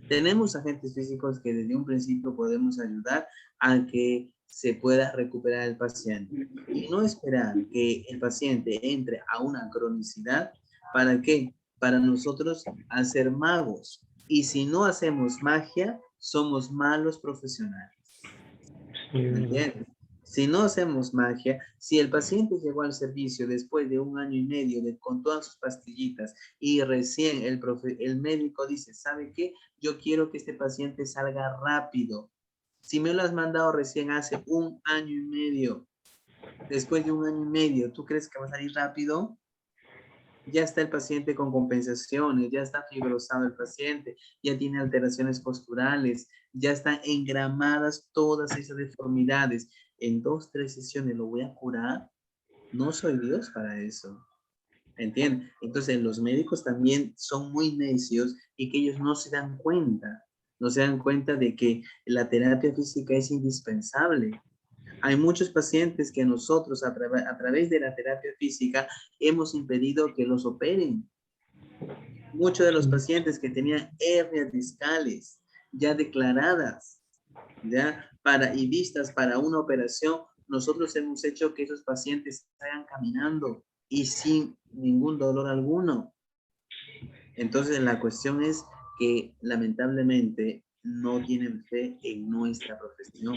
Tenemos agentes físicos que desde un principio podemos ayudar a que se pueda recuperar el paciente. Y no esperar que el paciente entre a una cronicidad. ¿Para qué? Para nosotros hacer magos. Y si no hacemos magia, somos malos profesionales. ¿Me entiendes? Si no hacemos magia, si el paciente llegó al servicio después de 1 año y medio con todas sus pastillitas y recién el médico dice, ¿sabe qué? Yo quiero que este paciente salga rápido. Si me lo has mandado recién hace 1 año y medio, después de 1 año y medio, ¿tú crees que va a salir rápido? Ya está el paciente con compensaciones, ya está fibrosado el paciente, ya tiene alteraciones posturales, ya están engramadas todas esas deformidades. En 2, 3 sesiones lo voy a curar. No soy Dios para eso. ¿Entienden? Entonces los médicos también son muy necios y que ellos no se dan cuenta. No se dan cuenta de que la terapia física es indispensable. Hay muchos pacientes que nosotros a través de la terapia física hemos impedido que los operen. Muchos de los pacientes que tenían hernias discales ya declaradas, ya y vistas para una operación, nosotros hemos hecho que esos pacientes salgan caminando y sin ningún dolor alguno. Entonces la cuestión es que lamentablemente no tienen fe en nuestra profesión.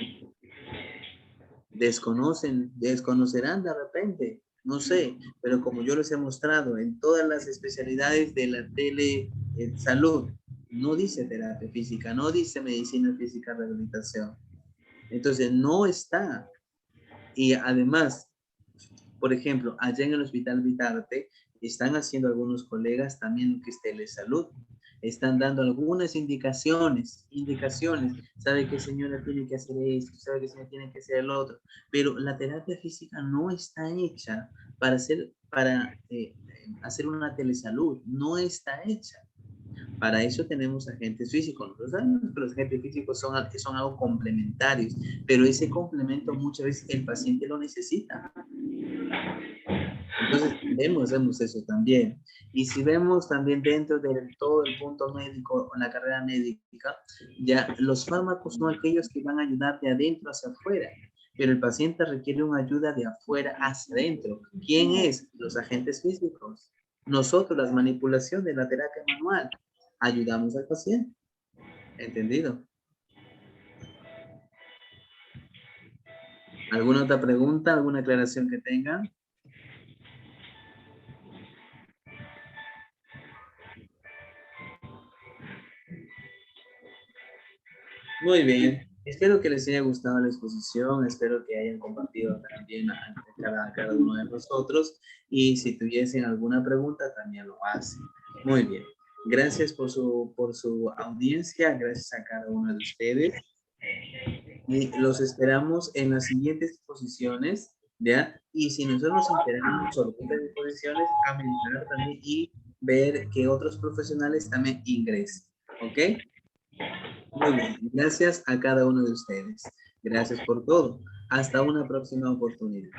Desconocerán de repente, no sé, pero como yo les he mostrado en todas las especialidades de la salud, no dice terapia física, no dice medicina física, rehabilitación. Entonces no está. Y además, por ejemplo, allá en el Hospital Vitarte están haciendo algunos colegas también que es telesalud. Están dando algunas indicaciones. Sabe que señora tiene que hacer esto, sabe que señora tiene que hacer el otro. Pero la terapia física no está hecha para hacer una telesalud. No está hecha. Para eso tenemos agentes físicos. Nosotros sabemos que los agentes físicos son algo complementarios, pero ese complemento muchas veces el paciente lo necesita. Entonces, vemos eso también. Y si vemos también dentro de todo el punto médico, la carrera médica, ya los fármacos son aquellos que van a ayudar de adentro hacia afuera, pero el paciente requiere una ayuda de afuera hacia adentro. ¿Quién es? Los agentes físicos. Nosotros, las manipulaciones de la terapia manual, ayudamos al paciente. ¿Entendido? ¿Alguna otra pregunta? ¿Alguna aclaración que tengan? Muy bien. Espero que les haya gustado la exposición. Espero que hayan compartido también cada uno de nosotros. Y si tuviesen alguna pregunta, también lo hacen. Muy bien. Gracias por su audiencia. Gracias a cada uno de ustedes. Y los esperamos en las siguientes exposiciones, ¿ya? Y si nosotros nos enteramos sobre estas exposiciones, aumentar también y ver que otros profesionales también ingresen, ¿ok? Muy bien, gracias a cada uno de ustedes. Gracias por todo. Hasta una próxima oportunidad.